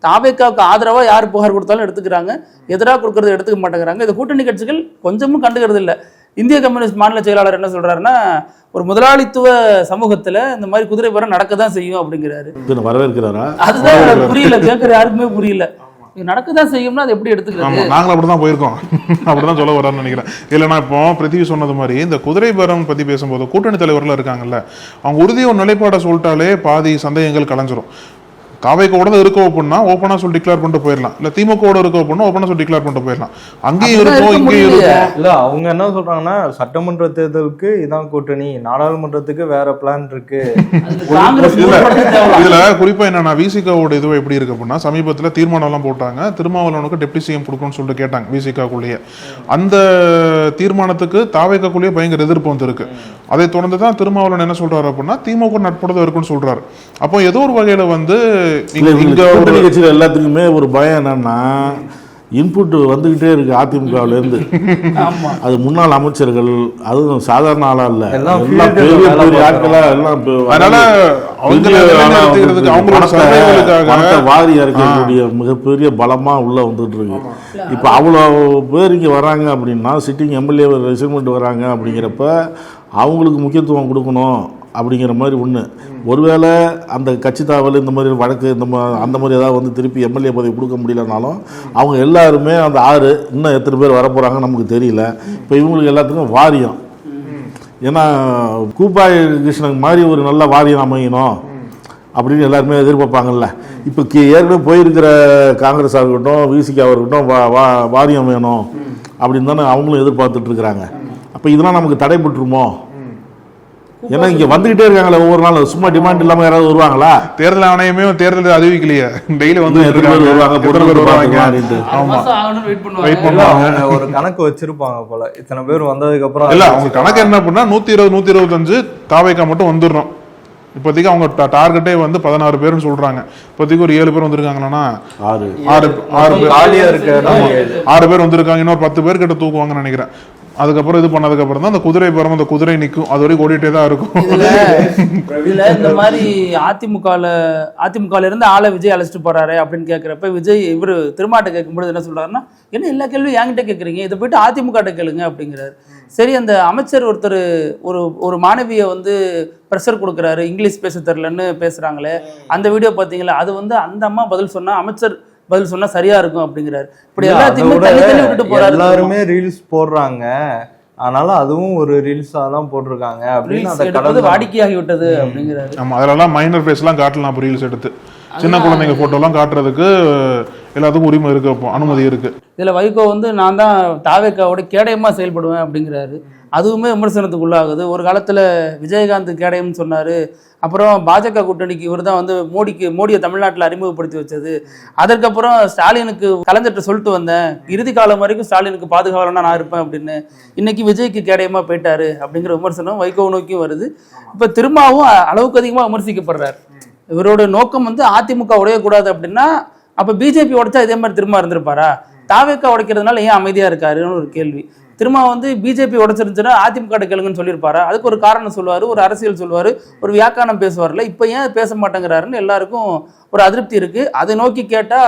Speaker 1: தாவேக்காவுக்கு ஆதரவாக யார் புகார் கொடுத்தாலும் எடுத்துக்கிறாங்க, எதிராக கொடுக்கறத எடுத்துக்க மாட்டேங்கிறாங்க. இந்த கூட்டணி கட்சிகள் கொஞ்சமும் கண்டுக்கிறது இல்லை. இந்திய கம்யூனிஸ்ட் மாநில செயலாளர் என்ன சொல்றாருன்னா, ஒரு முதலாளித்துவ சமூகத்துல இந்த மாதிரி குதிரை பேரம் நடக்க தான் செய்யும் அப்படிங்கிறாரு.
Speaker 4: வரவேற்கிறாரா?
Speaker 1: அதுதான் புரியல, கேட்கற யாருக்குமே புரியல. நடக்கதான் செய்யும்னா அது எப்படி எடுத்துக்கிறது?
Speaker 2: நாங்களும் அப்படிதான் போயிருக்கோம், அப்படிதான் சொல்ல வரான்னு நினைக்கிறேன். இல்லைன்னா இப்போ பிருத்திவி சொன்னது மாதிரி இந்த குதிரை பேரம் பத்தி பேசும்போது கூட்டணி தலைவர்கள் இருக்காங்கல்ல, அவங்க உறுதியை ஒரு நிலைப்பாடை சொல்லிட்டாலே பாதி சந்தேகங்கள் கலைஞ்சிரும். தாவேக்கோட இருக்க ஓப்பன்னா ஓப்பனா சொல்லி டிக்ளேர் பண்ணிட்டு போயிடலாம், இல்ல திமுகவோட இருக்க ஓப்பனா ஓப்பனா சொல்லி டிக்ளேர் பண்ணிட்டு போயிடலாம். அங்கேயும் இருக்கும் இங்கேயும் இருக்கும்.
Speaker 3: இல்ல அவங்க என்ன சொல்றாங்கன்னா, சட்டமன்ற தேர்தலுக்கு இதான் கூட்டணி, நாடாளுமன்றத்துக்கு வேற பிளான் இருக்கு.
Speaker 2: இதுல குறிப்பா என்னன்னா விசிகாவோட இதுவும் எப்படி இருக்கு அப்படின்னா, சமீபத்துல தீர்மானம் எல்லாம் போட்டாங்க, திருமாவளவனுக்கு டெப்டி சிஎம் கொடுக்கணும்னு சொல்லிட்டு கேட்டாங்க விசிகாக்குள்ளேயே. அந்த தீர்மானத்துக்கு தாவேக்காக்குள்ளேயே பயங்கர எதிர்ப்பு வந்து இருக்கு. அதை தொடர்ந்து தான் திருமாவளவன் என்ன சொல்றாரு அப்படின்னா, திமுக நட்புறதா இருக்குன்னு சொல்றாரு. அப்போ ஏதோ ஒரு வகையில வந்து
Speaker 4: கூட்டணி கட்சியில எல்லாத்துக்குமே ஒரு பயம் என்னன்னா, இன்புட் வந்துகிட்டே இருக்கு அதிமுகவிலேருந்து. அது முன்னாள் அமைச்சர்கள், அதுவும் சாதாரண ஆளா இல்ல, எல்லாம் பெரிய பெரிய ஆட்களா எல்லாம்.
Speaker 2: அதனால
Speaker 4: வாரி அரைக்கக்கூடிய மிகப்பெரிய பலமா உள்ள வந்துட்டு இருக்கு. இப்ப அவ்வளவு பேர் இங்க வராங்க அப்படின்னா, சிட்டிங் எம்எல்ஏ ரெசிமெண்ட் வராங்க அப்படிங்கிறப்ப அவங்களுக்கு முக்கியத்துவம் கொடுக்கணும் அப்படிங்கிற மாதிரி ஒன்று. ஒருவேளை அந்த கட்சி தாவல் இந்த மாதிரி வழக்கு அந்த மாதிரி ஏதாவது வந்து திருப்பி எம்எல்ஏ பதவி கொடுக்க முடியலனாலும் அவங்க எல்லாருமே அந்த 6 இன்னும் எத்தனை பேர் வரப்போகிறாங்க நமக்கு தெரியல. இப்போ இவங்களுக்கு எல்லாத்துக்கும் வாரியம், ஏன்னா கூப்பாய் கிருஷ்ணன் மாதிரி ஒரு நல்ல வாரியம் அமையணும் அப்படின்னு எல்லாருமே எதிர்பார்ப்பாங்கல்ல. இப்போ ஏற்கனவே போயிருக்கிற காங்கிரஸாக இருக்கட்டும், விசிகாவாக இருக்கட்டும், வாரியம் வேணும் அப்படின்னு தானே அவங்களும் எதிர்பார்த்துட்டு இருக்கிறாங்க. அப்போ இதெல்லாம் நமக்கு தடைபட்டுருமோ? ஏன்னா இங்க வந்துகிட்டே இருக்காங்களே ஒவ்வொரு நாள், சும்மா டிமாண்ட் இல்லாம யாராவது வருவாங்களா?
Speaker 2: தேர்தல் ஆணையமே தேர்தல் அறிவிக்கலையே, டெய்லி வந்து
Speaker 3: ஒரு கணக்கு வச்சிருப்பாங்க போல, இத்தனை பேர் வந்ததுக்கு அப்புறம்.
Speaker 2: இல்ல அவங்க கணக்கு என்ன பண்ணா 120 125 தாவேக்கா மட்டும் வந்துடணும். இப்போதைக்கு அவங்க டார்கெட்டே வந்து 16 பேர்னு சொல்றாங்க. இப்போதைக்கு ஒரு 7 பேர் வந்திருக்காங்கன்னா 6 பேர் வந்திருக்காங்க. இன்னொரு 10 பேர் கிட்ட தூக்குவாங்கன்னு நினைக்கிறேன். அதுக்கப்புறம் இது பண்ணதுக்கு அப்புறம் தான் அந்த குதிரை பரம், அந்த குதிரை நிற்கும், அது வரைக்கும் ஓடிட்டே தான் இருக்கும்.
Speaker 1: இதுல இந்த மாதிரி அதிமுகல இருந்து ஆளை விஜய் அழைச்சிட்டு போறாரு அப்படின்னு கேட்கிறப்ப விஜய் இவரு திருமாட்ட கேட்கும்போது என்ன சொல்றாருன்னா, என்ன எல்லா கேள்வியும் என்கிட்ட கேட்குறீங்க, இதை போயிட்டு அதிமுக கேளுங்க அப்படிங்கிறாரு. சரி, அந்த அமைச்சர் ஒருத்தர் ஒரு மாணவியை வந்து ப்ரெஷர் கொடுக்குறாரு, இங்கிலீஷ் பேச தெரிலன்னு பேசுறாங்களே, அந்த வீடியோ பார்த்தீங்களா? அது வந்து அந்த அம்மா பதில் சொன்னா அமைச்சர் பதில் சொன்னா சரியா இருக்கும் அப்படிங்கிறாரு. இப்படி எல்லாத்தையுமே விட்டுட்டு போறாரு.
Speaker 3: எல்லாருமே ரீல்ஸ் போடுறாங்க, அதனால அதுவும் ஒரு ரீல்ஸா தான் போட்டிருக்காங்க அப்படின்னு அந்த கடந்து
Speaker 1: வாடிக்கையாகி விட்டது அப்படிங்கிறாரு.
Speaker 2: ஆமா, அதெல்லாம் மைனர் ஃபேஸ் எல்லாம் காட்டலாம் ரீல்ஸ் எடுத்து, சின்ன குழந்தைங்க போட்டோ எல்லாம் காட்டுறதுக்கு எல்லாத்துக்கும் உரிமை இருக்கு, அனுமதி இருக்கு.
Speaker 1: இதுல வைகோ வந்து நான் தான் தாவேக்காவோட கேடயமா செயல்படுவேன் அப்படிங்கிறாரு. அதுவுமே விமர்சனத்துக்குள்ளாகுது. ஒரு காலத்துல விஜயகாந்த் கேடயம்னு சொன்னாரு, அப்புறம் பாஜக கூட்டணிக்கு இவர் தான் வந்து மோடியை தமிழ்நாட்டில் அறிமுகப்படுத்தி வச்சது. அதற்கப்புறம் ஸ்டாலினுக்கு கலைஞர்கிட்ட சொல்லிட்டு வந்தேன், இறுதி காலம் வரைக்கும் ஸ்டாலினுக்கு பாதுகாவலனா நான் இருப்பேன் அப்படின்னு. இன்னைக்கு விஜய்க்கு கேடயமா போயிட்டாரு அப்படிங்கிற விமர்சனம் வைகோ நோக்கியும் வருது. இப்ப திரும்பவும் அளவுக்கு அதிகமா விமர்சிக்கப்படுறாரு. இவரோட நோக்கம் வந்து அதிமுக உடையக்கூடாது அப்படின்னா, அப்ப பிஜேபி உடைச்சா இதே மாதிரி திரும்ப இருந்திருப்பாரா? தாவேக்கா உடைக்கிறதுனால ஏன் அமைதியா இருக்காருன்னு ஒரு கேள்வி. திரும்ப வந்து பிஜேபி உடைச்சிருந்துச்சுன்னா அதிமுக கேளுங்கன்னு சொல்லியிருப்பாரா? அதுக்கு ஒரு காரணம் சொல்லுவார், ஒரு அரசியல் சொல்லுவார், ஒரு வியாக்கானம் பேசுவார்ல. இப்போ ஏன் பேச மாட்டேங்கிறாருன்னு எல்லாருக்கும் ஒரு அதிருப்தி இருக்கு. அதை நோக்கி கேட்டா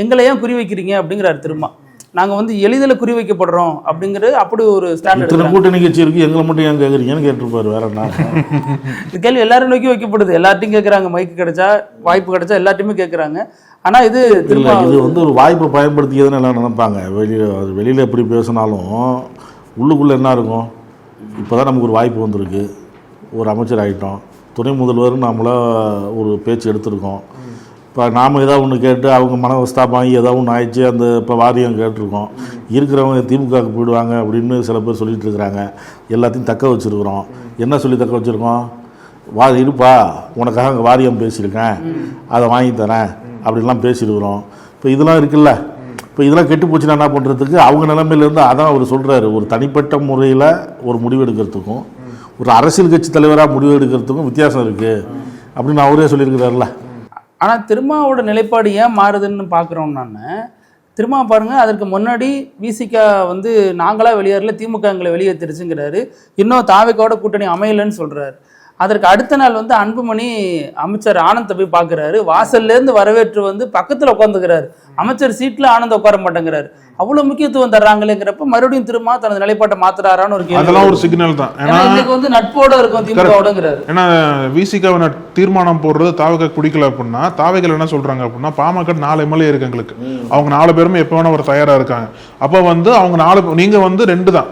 Speaker 1: எங்களை ஏன் குறி வைக்கிறீங்க அப்படிங்கிறாரு. திரும்ப நாங்க வந்து எளிதில் குறி வைக்கப்படுறோம் அப்படிங்கிறது அப்படி ஒரு ஸ்டாண்டர்ட்.
Speaker 4: கூட்டணி கட்சி இருக்கு, எங்களை மட்டும் ஏன் கேட்குறீங்கன்னு கேட்டிருப்பாரு. வேற என்ன
Speaker 1: இந்த கேள்வி எல்லாரும் நோக்கி வைக்கப்படுது. எல்லார்ட்டையும் கேட்குறாங்க, மைக்கு கிடைச்சா வாய்ப்பு கிடைச்சா எல்லாத்தையுமே கேட்குறாங்க. ஆனா இது
Speaker 4: வந்து ஒரு வாய்ப்பை பயன்படுத்தியதுன்னு எல்லாம் நினைப்பாங்க. வெளியில எப்படி பேசினாலும் உள்ளுக்குள்ளே என்ன இருக்கும், இப்போ தான் நமக்கு ஒரு வாய்ப்பு வந்திருக்கு, ஒரு அமைச்சர் ஆகிட்டோம், துணை முதல்வர் நாமளாக ஒரு பேச்சு எடுத்திருக்கோம். இப்போ நாம் ஏதாவது ஒன்று கேட்டு அவங்க மனவஸ்தாபாகி ஏதாவது ஒன்று ஆயிடுச்சு, அந்த இப்போ வாரியம் கேட்டிருக்கோம், இருக்கிறவங்க திமுகவுக்கு போயிடுவாங்க அப்படின்னு சில பேர் சொல்லிகிட்டு இருக்கிறாங்க. எல்லாத்தையும் தக்க வச்சுருக்குறோம். என்ன சொல்லி தக்க வச்சுருக்கோம், இருப்பா உனக்காக அங்கே வாரியம் பேசியிருக்கேன், அதை வாங்கி தரேன் அப்படின்லாம் பேசியிருக்கிறோம். இப்போ இதெல்லாம் இருக்குல்ல, இப்போ இதெல்லாம் கெட்டு போச்சுன்னா என்ன பண்ணுறதுக்கு அவங்க நிலைமையிலேருந்து அதான் அவர் சொல்கிறாரு, ஒரு தனிப்பட்ட முறையில் ஒரு முடிவு எடுக்கிறதுக்கும் ஒரு அரசியல் கட்சி தலைவராக முடிவு எடுக்கிறதுக்கும் வித்தியாசம் இருக்குது அப்படின்னு அவரே சொல்லியிருக்கிறார்ல.
Speaker 1: ஆனால் திருமாவோட நிலைப்பாடு ஏன் மாறுதுன்னு பார்க்குறோம். நான் திருமா பாருங்கள், அதற்கு முன்னாடி விசிகா வந்து நாங்களாக வெளியேறல, திமுக எங்களை வெளியேற்றிருச்சுங்கிறாரு. இன்னும் தாவேக்காவோட கூட்டணி அமையலைன்னு சொல்கிறாரு. அதற்கு அடுத்த நாள் வந்து அன்புமணி அமைச்சர் ஆனந்தை போய் பார்க்குறாரு. வாசல்லேருந்து வரவேற்று வந்து பக்கத்தில் உட்காந்துக்கிறாரு. அமைச்சர் சீட்டில் ஆனந்த் உட்கார மாட்டேங்கிறாரு. அவ்வளோ முக்கியத்துவம் தர்றாங்களேங்கிறப்ப மறுபடியும் திரும்ப தனது நிலைப்பாட்டை மாத்துறாரான்னு ஒரு கேள்வி.
Speaker 2: அதெல்லாம் ஒரு சிக்னல் தான்.
Speaker 1: ஏன்னா இன்னைக்கு வந்து நட்போட இருக்கும் திமுகவோடங்கிறாரு.
Speaker 2: ஏன்னா விசிகாவை தீர்மானம் போடுறது தாவேக்கா பிடிக்கல அப்படின்னா, தாவேக்கா என்ன சொல்றாங்க அப்படின்னா, பாமக 4 எம்எல்ஏ இருக்கு எங்களுக்கு, அவங்க 4 பேருமே எப்போ வேணா ஒரு தயாரா இருக்காங்க. அப்போ வந்து அவங்க 4, நீங்க வந்து 2 தான்,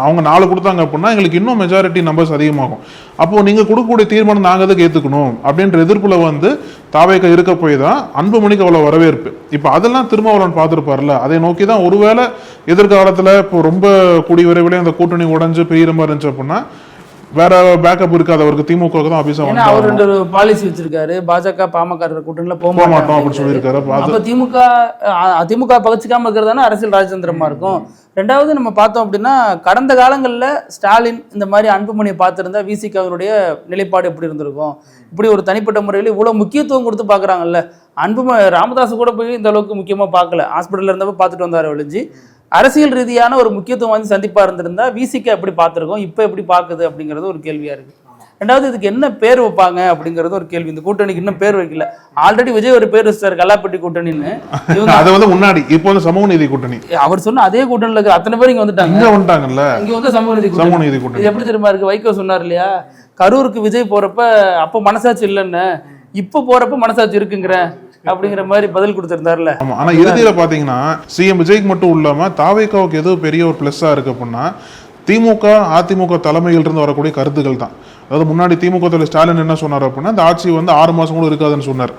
Speaker 2: அவங்க 4 கொடுத்தாங்க அப்படின்னா எங்களுக்கு இன்னும் மெஜாரிட்டி நம்பர்ஸ் அதிகமாகும். அப்போ நீங்க கொடுக்கக்கூடிய தீர்மானம் நாங்க எதுக்கு ஏத்துக்கணும் அப்படின்ற எதிர்ப்புல வந்து தாவேக்கா இருக்க போய் தான் அன்புமணிக்கு அவ்வளவு வரவேற்பு. இப்ப அதெல்லாம் திருமாவளவன் பார்த்துருப்பார்ல, அதை நோக்கி தான் ஒருவேளை எதிர்காலத்துல இப்போ ரொம்ப கூடிய விரைவிலே அந்த கூட்டணி உடைஞ்சு பெரிய மாதிரி இருந்துச்சு அப்படின்னா வேற பேக்கப் இருக்காது அவருக்கு, திமுக தான் அபிஷேகம்.
Speaker 1: ஏன்னா அவர் 2 பாலிசி வச்சிருக்காரு, பாஜக பாமக கூட்டணியில போக
Speaker 2: மாட்டோம் அப்படின்னு சொல்லியிருக்காரு.
Speaker 1: அப்ப திமுக பகச்சிக்காம இருக்கிறதான அரசியல் ராஜதந்திரமா இருக்கும். ரெண்டாவது நம்ம பார்த்தோம் அப்படின்னா, கடந்த காலங்களில் ஸ்டாலின் இந்த மாதிரி அன்புமணியை பார்த்துருந்தா விசிகாவினுடைய நிலைப்பாடு எப்படி இருந்திருக்கும். இப்படி ஒரு தனிப்பட்ட முறையில் இவ்வளோ முக்கியத்துவம் கொடுத்து பார்க்குறாங்கல்ல. ராமதாஸ் கூட போய் இந்த அளவுக்கு முக்கியமாக பார்க்கல, ஹாஸ்பிட்டலில் இருந்தப்போ பார்த்துட்டு வந்தார் ஒழிஞ்சு. அரசியல் ரீதியான ஒரு முக்கியத்துவம் வந்து சந்திப்பாக இருந்திருந்தா விசிகா எப்படி பார்த்துருக்கோம், இப்போ எப்படி பார்க்குது அப்படிங்கிறது ஒரு கேள்வியாக இருக்குது. ரெண்டாவது இதுக்கு என்ன பேர் வைப்பாங்க அப்படிங்கிறது ஒரு கேள்வி. இந்த கூட்டணிக்கு இன்னும் பேர் வைக்கல. ஆல்ரெடி விஜய் ஒரு பேர் வச்சார், கல்லாப்பட்டி கூட்டணின்னு.
Speaker 2: அது வந்து முன்னாடி, இப்போ வந்து சமூக நீதி கூட்டணி.
Speaker 1: அவர் சொன்ன அதே கூட்டணியில் இருக்கிற அத்தனை பேர் இங்க வந்துட்டாங்கல்ல. இங்க வந்து சமூக நீதி கூட்டணி. இது எப்படி தெரியுமா இருக்கு, வைகோ சொன்னார் இல்லையா, கரூருக்கு விஜய் போறப்ப அப்போ மனசாட்சி இல்லைன்னு, இப்போ போறப்ப மனசாட்சி இருக்குங்கிற அப்படிங்கிற மாதிரி பதில் கொடுத்திருந்தாருல.
Speaker 2: ஆனா இறுதியில பாத்தீங்கன்னா சிஎம் விஜய்க்கு மட்டும் இல்லாம தாவேக்காவுக்கு ஏதோ பெரிய ஒரு பிளஸ்ஸா இருக்கு அப்படின்னா திமுக அதிமுக தலைமையில் இருந்து வரக்கூடிய கருத்துக்கள் தான். அதாவது முன்னாடி திமுக தலைவர் ஸ்டாலின் என்ன சொன்னார் அப்படின்னா, இந்த ஆட்சி வந்து 6 மாசம் கூட இருக்காதுன்னு சொன்னார்.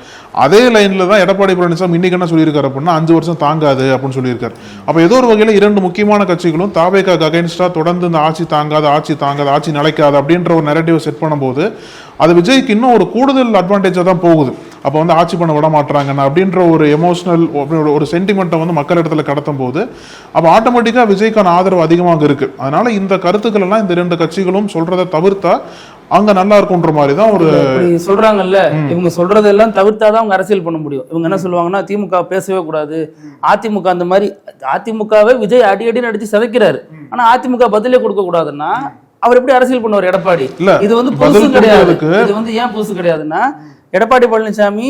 Speaker 2: அதே லைன்ல தான் எடப்பாடி பழனிசாமி இன்னைக்கு என்ன சொல்லியிருக்காரு அப்படின்னா 5 வருஷம் தாங்காது அப்படின்னு சொல்லியிருக்காரு. அப்ப ஏதோ ஒரு வகையில 2 முக்கியமான கட்சிகளும் தாவேக்காக்கு அகைன்ஸ்டா தொடர்ந்து இந்த ஆட்சி தாங்காது, ஆட்சி நிலைக்காது அப்படின்ற ஒரு நெரேட்டிவ் செட் பண்ணும்போது அது விஜய்க்கு இன்னும் ஒரு கூடுதல் அட்வான்டேஜா தான் போகுது. அப்போ வந்து ஆட்சி பண்ண விட மாட்டாங்கன்னு அப்படின்ற ஒரு எமோஷனல் ஒரு சென்டிமெண்ட்டை வந்து மக்கள் இடத்துல கடத்தும் போது அப்போ ஆட்டோமேட்டிக்காக விஜய்க்கான ஆதரவு அதிகமாக இருக்கு. அதனால இந்த கருத்துக்கள் எல்லாம் இந்த 2 கட்சிகளும் சொல்றதை தவிர்த்தா அங்க நல்லா இருக்கும்ன்ற மாதிரி தான் ஒரு
Speaker 1: சொல்றாங்கல்ல. இவங்க சொல்றதெல்லாம் தவிர்த்தாதான் அவங்க அரசியல் பண்ண முடியும். இவங்க என்ன சொல்லுவாங்கன்னா, திமுக பேசவே கூடாது, அதிமுக அந்த மாதிரி. அதிமுகவை விஜய் அடி அடிச்சு சதைக்கிறாரு, ஆனா அதிமுக பதிலே கொடுக்க கூடாதுன்னா அவர் எப்படி அரசியல் பண்ணுவார் எடப்பாடி? இது வந்து புதுசு கிடையாது. இது வந்து ஏன் புதுசு கிடையாதுன்னா, எடப்பாடி பழனிசாமி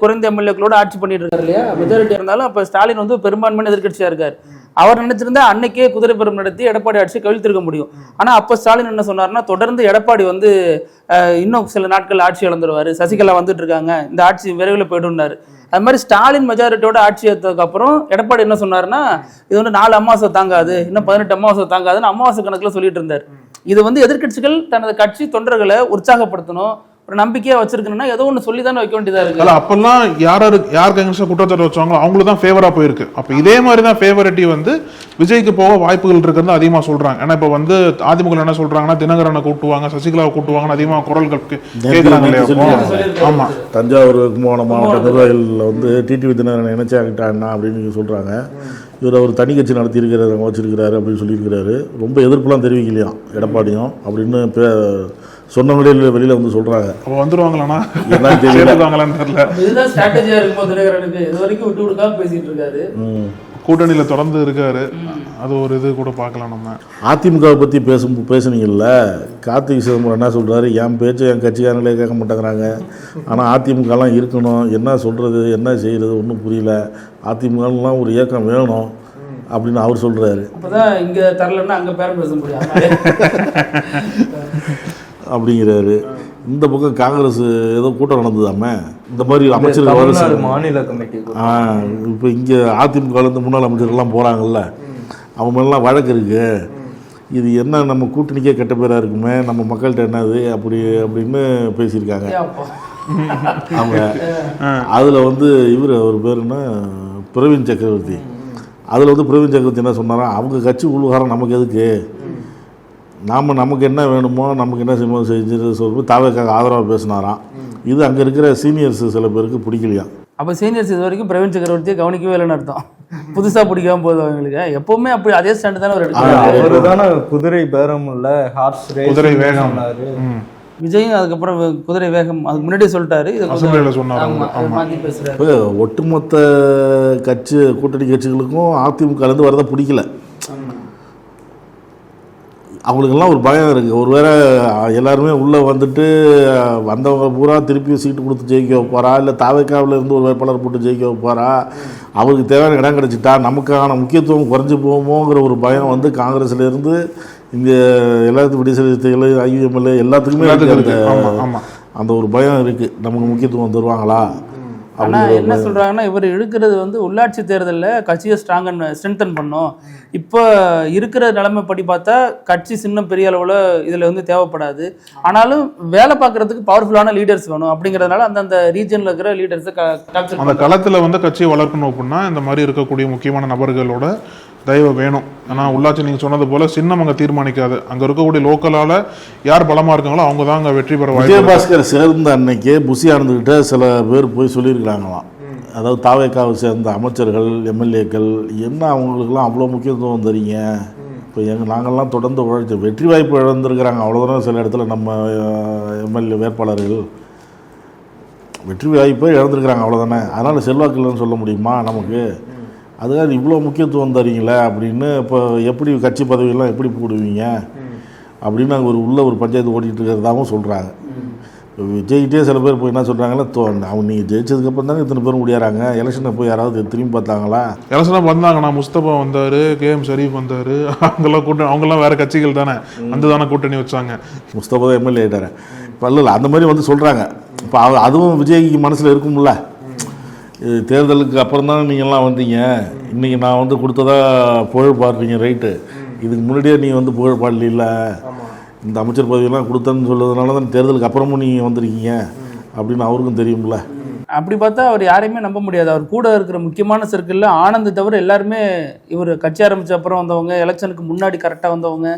Speaker 1: குறைந்த எம்எல்ஏக்களோட ஆட்சி பண்ணிட்டு இருக்காரு இல்லையா, மெஜாரிட்டி இருந்தாலும் அப்ப ஸ்டாலின் வந்து பெரும்பான்மையான எதிர்கட்சியா இருக்காரு. அவர் நினைச்சிருந்தா அன்னைக்கே குதிரை பெரும் நடத்தி எடப்பாடி ஆட்சியை கவிழ்த்திருக்க முடியும். ஆனா அப்ப ஸ்டாலின் என்ன சொன்னார்னா, தொடர்ந்து எடப்பாடி வந்து இன்னும் சில நாட்கள் ஆட்சி இழந்துருவாரு, சசிகலா வந்துட்டு இருக்காங்க, இந்த ஆட்சி விரைவில் போயிடும்னாரு. அது மாதிரி ஸ்டாலின் மெஜாரிட்டியோட ஆட்சி ஏற்றதுக்கு அப்புறம் எடப்பாடி என்ன சொன்னாருன்னா, இது வந்து 4 அமாவாசை தாங்காது, இன்னும் 18 அமாவாசை தாங்காதுன்னு அமாவாசை கணக்குல சொல்லிட்டு இருந்தார். இது வந்து எதிர்கட்சிகள் தனது கட்சி தொண்டர்களை உற்சாகப்படுத்தணும், ஒரு நம்பிக்கையா வச்சிருக்கணும்னா ஏதோ ஒன்று சொல்லி தானே வைக்க வேண்டியதா இருக்கு.
Speaker 2: அப்பெல்லாம் யாருக்கு எங்க குற்றச்சாட்டு வச்சாங்களோ அவங்களுக்கு தான் ஃபேவரா போயிருக்கு. அப்ப இதே மாதிரி தான் ஃபேவரிட்டி வந்து விஜய்க்கு போக வாய்ப்புகள் இருக்குன்னு அதிகமா சொல்றாங்க. ஏன்னா இப்ப வந்து அதிமுக என்ன சொல்றாங்கன்னா, தினகரனை கூட்டுவாங்க, சசிகலாவை கூட்டுவாங்கன்னு அதிகமா குரல்கள் கேட்கறாங்க இல்லையா. ஆமா,
Speaker 4: தஞ்சாவூர் கும்பகோணம் மாவட்ட நிர்வாகிகள் வந்து டிடிவி தினகரனை இணைச்சாக்கிட்டான்னா அப்படின்னு சொல்றாங்க. இவர் அவர் தனி கட்சி நடத்தியிருக்கிறாரு, வச்சிருக்கிறாரு அப்படின்னு சொல்லியிருக்கிறாரு. ரொம்ப எதிர்ப்புலாம் தெரிவிக்கலையாம் எடப்பாடியும் அப்படின்னு சொன்னவங்களே வெளியில வந்து சொல்றாங்க.
Speaker 2: அப்ப வந்துருவாங்களானா
Speaker 4: என்னன்னு தெரியல.
Speaker 1: இதுதான் ஸ்ட்ராட்டஜியா இருக்கும் தினகரனுக்கு. இது வரைக்கும் விட்டு கொடுக்காம பேசிட்டு இருக்காரு,
Speaker 2: கூட்டணியில தொடர்ந்து இருக்காரு. அது ஒரு இது கூட பார்க்கலாம். நம்ம
Speaker 4: அதிமுகவை பத்தி பேசுனீங்கல்ல, கார்த்திக் சிதம்பரம் என்ன சொல்றாரு, என் பேச்சை என் கட்சிக்காரங்களே கேட்க மாட்டேங்கிறாங்க, ஆனா அதிமுகலாம் இருக்கணும், என்ன சொல்றது என்ன செய்யறது ஒன்றும் புரியல, அதிமுகலாம் ஒரு இயக்கம் வேணும் அப்படின்னு அவர் சொல்றாரு.
Speaker 1: அப்பதான் இங்க தரலன்னா அங்க பேரம் பேச முடியும்
Speaker 4: அப்படிங்கிறாரு. இந்த பக்கம் காங்கிரஸ் ஏதோ கூட்டம் நடந்ததாமே, இந்த மாதிரி அமைச்சர்கள்
Speaker 3: மாநில கமிட்டி.
Speaker 4: இப்போ இங்கே அதிமுகலேருந்து முன்னாள் அமைச்சர்கள்லாம் போகிறாங்கல்ல, அவன் மேலாம் வழக்கு இருக்குது, இது என்ன நம்ம கூட்டணிக்கே கெட்ட பேராக இருக்குமே, நம்ம மக்கள்கிட்ட என்னது அப்படின்னு பேசியிருக்காங்க அவங்க. அதில் வந்து இவர் அவர் பேருன்னா பிரவீன் சக்கரவர்த்தி. அதில் வந்து பிரவீன் சக்கரவர்த்தி என்ன சொன்னாரா, அவங்க கட்சி உள்காரம் நமக்கு எதுக்கு, நமக்கு என்ன வேணுமோ நமக்கு என்ன செய்யணும் செஞ்சு சொல்லி தாவேக்காக ஆதரவாக பேசினாராம். இது அங்கே இருக்கிற சீனியர்ஸ் சில பேருக்கு பிடிக்கலையா.
Speaker 1: அப்போ சீனியர்ஸ் இது வரைக்கும் பிரவீன் சக்கரவர்த்தியை கவனிக்கவே இல்லைன்னு அர்த்தம். புதுசாக பிடிக்காம போகுது அவங்களுக்கு. எப்பவுமே அப்படி அதே ஸ்டாண்டு தானே அவர் எடுக்கிறாரு.
Speaker 3: அவர் தானே குதிரை பேரம் இல்லை, ஹார்ஸ் ரேஸ்,
Speaker 2: குதிரை வேகம்.
Speaker 1: விஜயும் அதுக்கப்புறம் குதிரை வேகம் அதுக்கு முன்னாடியே சொல்லிட்டாரு. மாற்றி பேசுறாரு.
Speaker 4: இப்போ ஒட்டுமொத்த கூட்டணி கட்சிகளுக்கும் அதிமுகலேருந்து வரதை பிடிக்கல. அவங்களுக்கெல்லாம் ஒரு பயம் இருக்குது. ஒருவேளை எல்லாருமே உள்ளே வந்துட்டு வந்தவங்க பூரா திருப்பி சீட்டு கொடுத்து ஜெயிக்க வைப்பாரா, இல்லை தாவேக்காவில் இருந்து ஒரு வேட்பாளர் போட்டு ஜெயிக்க வைப்பாரா, அவருக்கு தேவையான இடம் கிடச்சிட்டா நமக்கான முக்கியத்துவம் குறைஞ்சி போகுமோங்கிற ஒரு பயம் வந்து காங்கிரஸ்லேருந்து இங்கே எல்லாத்துக்கும் விடுதலை ஐஎம்எல்ஏ எல்லாத்துக்குமே அந்த ஒரு பயம் இருக்குது. நமக்கு முக்கியத்துவம் தருவாங்களா.
Speaker 1: ஆனால் என்ன சொல்கிறாங்கன்னா, இவர் இழுக்கிறது வந்து உள்ளாட்சி தேர்தலில் கட்சியை ஸ்ட்ரென்தன் பண்ணும். இப்போ இருக்கிற நிலைமைப்படி பார்த்தா கட்சி சின்ன பெரிய அளவில் இதில் வந்து தேவைப்படாது. ஆனாலும் வேலை பார்க்குறதுக்கு பவர்ஃபுல்லான லீடர்ஸ் வேணும். அப்படிங்கிறதுனால அந்தந்த ரீஜனில் இருக்கிற லீடர்ஸை
Speaker 2: அந்த களத்தில் வந்து கட்சியை வளர்க்கணும் அப்படின்னா இந்த மாதிரி இருக்கக்கூடிய முக்கியமான நபர்களோட தயவு வேணும். ஆனால் உள்ளாட்சி நீங்கள் சொன்னது போல் சின்னம் அங்கே தீர்மானிக்காது. அங்கே இருக்கக்கூடிய லோக்கலால் யார் பலமாக இருக்காங்களோ அவங்க தான் அங்கே வெற்றி பெற வாய்ப்பு.
Speaker 4: விஜயபாஸ்கர் சேர்ந்த அன்னைக்கே புசி ஆனந்துக்கிட்ட சில பேர் போய் சொல்லியிருக்கிறாங்களாம். அதாவது தாவேக்காவை சேர்ந்த அமைச்சர்கள் எம்எல்ஏக்கள் என்ன அவங்களுக்கெல்லாம் அவ்வளோ முக்கியத்துவம் தரீங்க, இப்போ நாங்கள்லாம் தொடர்ந்து உழைச்ச வெற்றி வாய்ப்பு இழந்திருக்கிறாங்க. அவ்வளோதானே சில இடத்துல நம்ம எம்எல்ஏ வேட்பாளர்கள் வெற்றி வாய்ப்பை இழந்திருக்கிறாங்க, அவ்வளோதானே. அதனால் செல்வாக்கு இல்லைன்னு சொல்ல முடியுமா நமக்கு? அதுக்காக இவ்வளோ முக்கியத்துவம் தரீங்களே அப்படின்னு இப்போ எப்படி கட்சி பதவியெல்லாம் எப்படி போடுவீங்க அப்படின்னு அங்கே ஒரு பஞ்சாயத்து ஓடிட்டு இருக்கிறதாகவும் சொல்கிறாங்க. விஜய்கிட்டே சில பேர் போய் என்ன சொல்கிறாங்களே, அவங்க நீங்கள் ஜெயிச்சதுக்கப்புறம் தானே இத்தனை பேரும் முடியாறாங்க, எலெக்ஷனை போய் யாராவது திரும்பி பார்த்தாங்களா?
Speaker 2: எலெக்ஷனாக வந்தாங்கண்ணா, முஸ்தபா வந்தார், கேஎம் ஷரீஃப் வந்தார், அவங்கெல்லாம் கூட்டணி, அவங்கெல்லாம் வேறு கட்சிகள் தானே வந்து தானே கூட்டணி வச்சாங்க.
Speaker 4: முஸ்தபா தான் எம்எல்ஏ ஆகிட்டார். இப்போ இல்லை அந்த மாதிரி வந்து சொல்கிறாங்க. இப்போ அதுவும் விஜய்க்கு மனசில் இருக்கும்ல, தேர்தலுக்கு அப்புறம் தானே நீங்கள்லாம் வந்தீங்க, இன்றைக்கி நான் வந்து கொடுத்ததா புகழ் பாடுறீங்க, ரைட்டு. இதுக்கு முன்னாடியே நீங்கள் வந்து புகழ் பாடல, இல்லை இந்த அமைச்சர் பதவியெல்லாம் கொடுத்தேன்னு சொல்றதுனால தான் தேர்தலுக்கு அப்புறமும் நீங்கள் வந்திருக்கீங்க அப்படின்னு அவருக்கும் தெரியும்ல.
Speaker 1: அப்படி பார்த்தா அவர் யாரையுமே நம்ப முடியாது. அவர் கூட இருக்கிற முக்கியமான சர்க்கிளில் ஆனந்த் தவிர எல்லாருமே இவர் கட்சி ஆரம்பித்த அப்புறம் வந்தவங்க, எலெக்ஷனுக்கு முன்னாடி கரெக்டாக வந்தவங்க,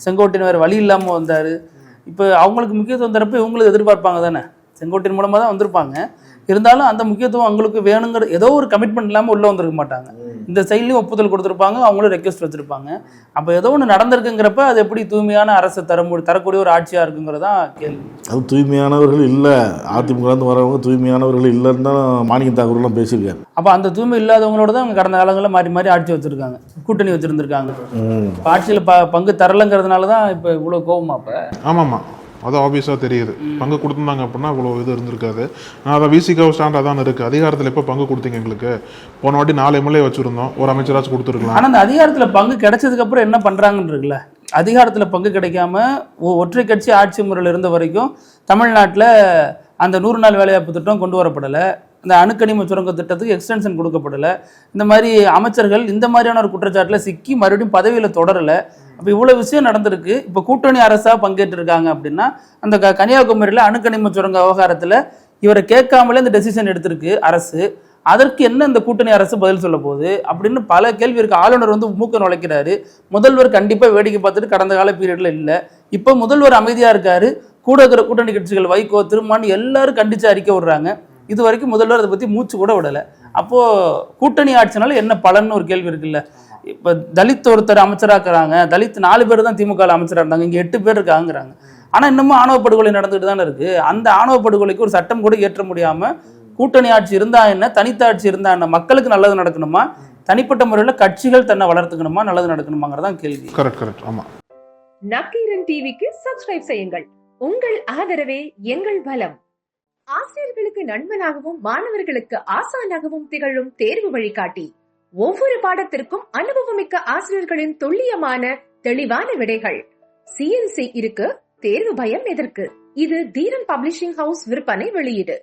Speaker 1: செங்கோட்டையன் வேறு வழி இல்லாமல் வந்தார். இப்போ அவங்களுக்கு முக்கியத்துவம் தரப்போ இவங்களுக்கு எதிர்பார்ப்பாங்க தானே, செங்கோட்டையன் மூலமாக தான் வந்திருப்பாங்க. இருந்தாலும் அந்த முக்கியத்துவம் அவங்களுக்கு வேணுங்கிற ஏதோ ஒரு கமிட்மெண்ட் இல்லாமல் உள்ளே வந்திருக்க மாட்டாங்க. இந்த சைட்லையும் ஒப்புதல் கொடுத்துருப்பாங்க, அவங்களும் ரெக்வஸ்ட் வச்சுருப்பாங்க. அப்போ ஏதோ ஒன்று நடந்திருக்குங்கிறப்ப அது எப்படி தூய்மையான அரசை தரக்கூடிய ஒரு ஆட்சியாக இருக்குங்கிறதான் கேள்வி.
Speaker 4: அது தூய்மையானவர்கள் இல்லை, அதிமுகலேருந்து வரவங்க தூய்மையானவர்கள் இல்லைன்னு தான் மாணிக்க தாக்கூர்லாம் பேசியிருக்காரு.
Speaker 1: அப்போ அந்த தூய்மை இல்லாதவங்களோட தான் அவங்க கடந்த காலங்களில் மாறி மாறி ஆட்சி வச்சுருக்காங்க, கூட்டணி வச்சுருந்துருக்காங்க. ஆட்சியில் பங்கு தரலைங்கிறதுனால தான் இப்போ இவ்வளோ கோவமா? அப்போ
Speaker 2: ஆமாம்மா, அது ஆப்வியஸாக தெரியுது. பங்கு கொடுத்துருந்தாங்க அப்படின்னா இவ்வளோ இது இருந்திருக்காது. நான் அதை விசிகாவை ஸ்டாண்டாக தான் இருக்குது. அதிகாரத்தில் எப்போ பங்கு கொடுத்தீங்க எங்களுக்கு? போன வாட்டி 4 எம்எல்ஏ வச்சுருந்தோம், ஒரு அமைச்சராச்சும் கொடுத்துருக்கலாம்.
Speaker 1: ஆனால் அந்த அதிகாரத்தில் பங்கு கிடைச்சதுக்கப்புறம் என்ன பண்ணுறாங்கன்னு இருக்குல்ல, அதிகாரத்தில் பங்கு கிடைக்காம ஒற்றை கட்சி ஆட்சி முறையில் இருந்த வரைக்கும் தமிழ்நாட்டில் அந்த 100 நாள் வேலைவாய்ப்பு திட்டம் கொண்டு வரப்படலை, இந்த அணுக்கனிம சுரங்க திட்டத்துக்கு எக்ஸ்டென்ஷன் கொடுக்கப்படலை. இந்த மாதிரி அமைச்சர்கள் இந்த மாதிரியான ஒரு குற்றச்சாட்டில் சிக்கி மறுபடியும் பதவியில் தொடரலை. அப்போ இவ்வளோ விஷயம் நடந்திருக்கு. இப்போ கூட்டணி அரசாக பங்கேற்றிருக்காங்க அப்படின்னா அந்த கன்னியாகுமரியில் அணுக்கனிம சுரங்க விவகாரத்தில் இவரை கேட்காமலே இந்த டெசிஷன் எடுத்திருக்கு அரசு. அதற்கு என்ன இந்த கூட்டணி அரசு பதில் சொல்ல போகுது அப்படின்னு பல கேள்வி இருக்குது. ஆளுநர் வந்து மூக்க நுழைக்கிறாரு, முதல்வர் கண்டிப்பாக வேடிக்கை பார்த்துட்டு கடந்த கால பீரியடில் இல்லை. இப்போ முதல்வர் அமைதியாக இருக்காரு, கூட இருக்கிற கூட்டணி கட்சிகள் வைகோ திருமான்னு எல்லாரும் கண்டித்து அறிக்கை விடுறாங்க. இது வரைக்கும் முதல்வர் அதை பற்றி மூச்சு கூட விடலை. அப்போது கூட்டணி ஆட்சினால என்ன பலன்னு ஒரு கேள்வி இருக்குல்ல. இப்போ தலித் ஒருத்தர் அமைச்சராக்குறாங்க, தலித் 4 பேர் தான் திமுக அமைச்சராக இருந்தாங்க, இங்கே 8 பேர் இருக்காங்கிறாங்க. ஆனால் இன்னமும் ஆணவ படுகொலை நடந்துகிட்டு தானே இருக்குது. அந்த ஆணவ படுகொலைக்கு ஒரு சட்டம் கூட ஏற்ற முடியாமல் கூட்டணி ஆட்சி இருந்தா என்ன, தனித்த ஆட்சி இருந்தா என்ன, மக்களுக்கு நல்லது நடக்கணுமா, தனிப்பட்ட முறையில் கட்சிகள் தன்னை வளர்த்துக்கணுமா, நல்லது நடக்கணுமாங்கிறதான் கேள்வி.
Speaker 2: கரெக்ட். ஆமா,
Speaker 8: நக்கீரன் டிவிக்கு சப்ஸ்கிரைப் செய்யுங்கள். உங்கள் ஆதரவே எங்கள் பலம். ஆசிரியர்களுக்கு நண்பனாகவும் மாணவர்களுக்கு ஆசானாகவும் திகழும் தேர்வு வழிகாட்டி. ஒவ்வொரு பாடத்திற்கும் அனுபவமிக்க ஆசிரியர்களின் துல்லியமான தெளிவான விடைகள். CNC இருக்கு, தேர்வு பயம் எதற்கு? இது தீரன் பப்ளிஷிங் ஹவுஸ் விற்பனை வெளியீடு.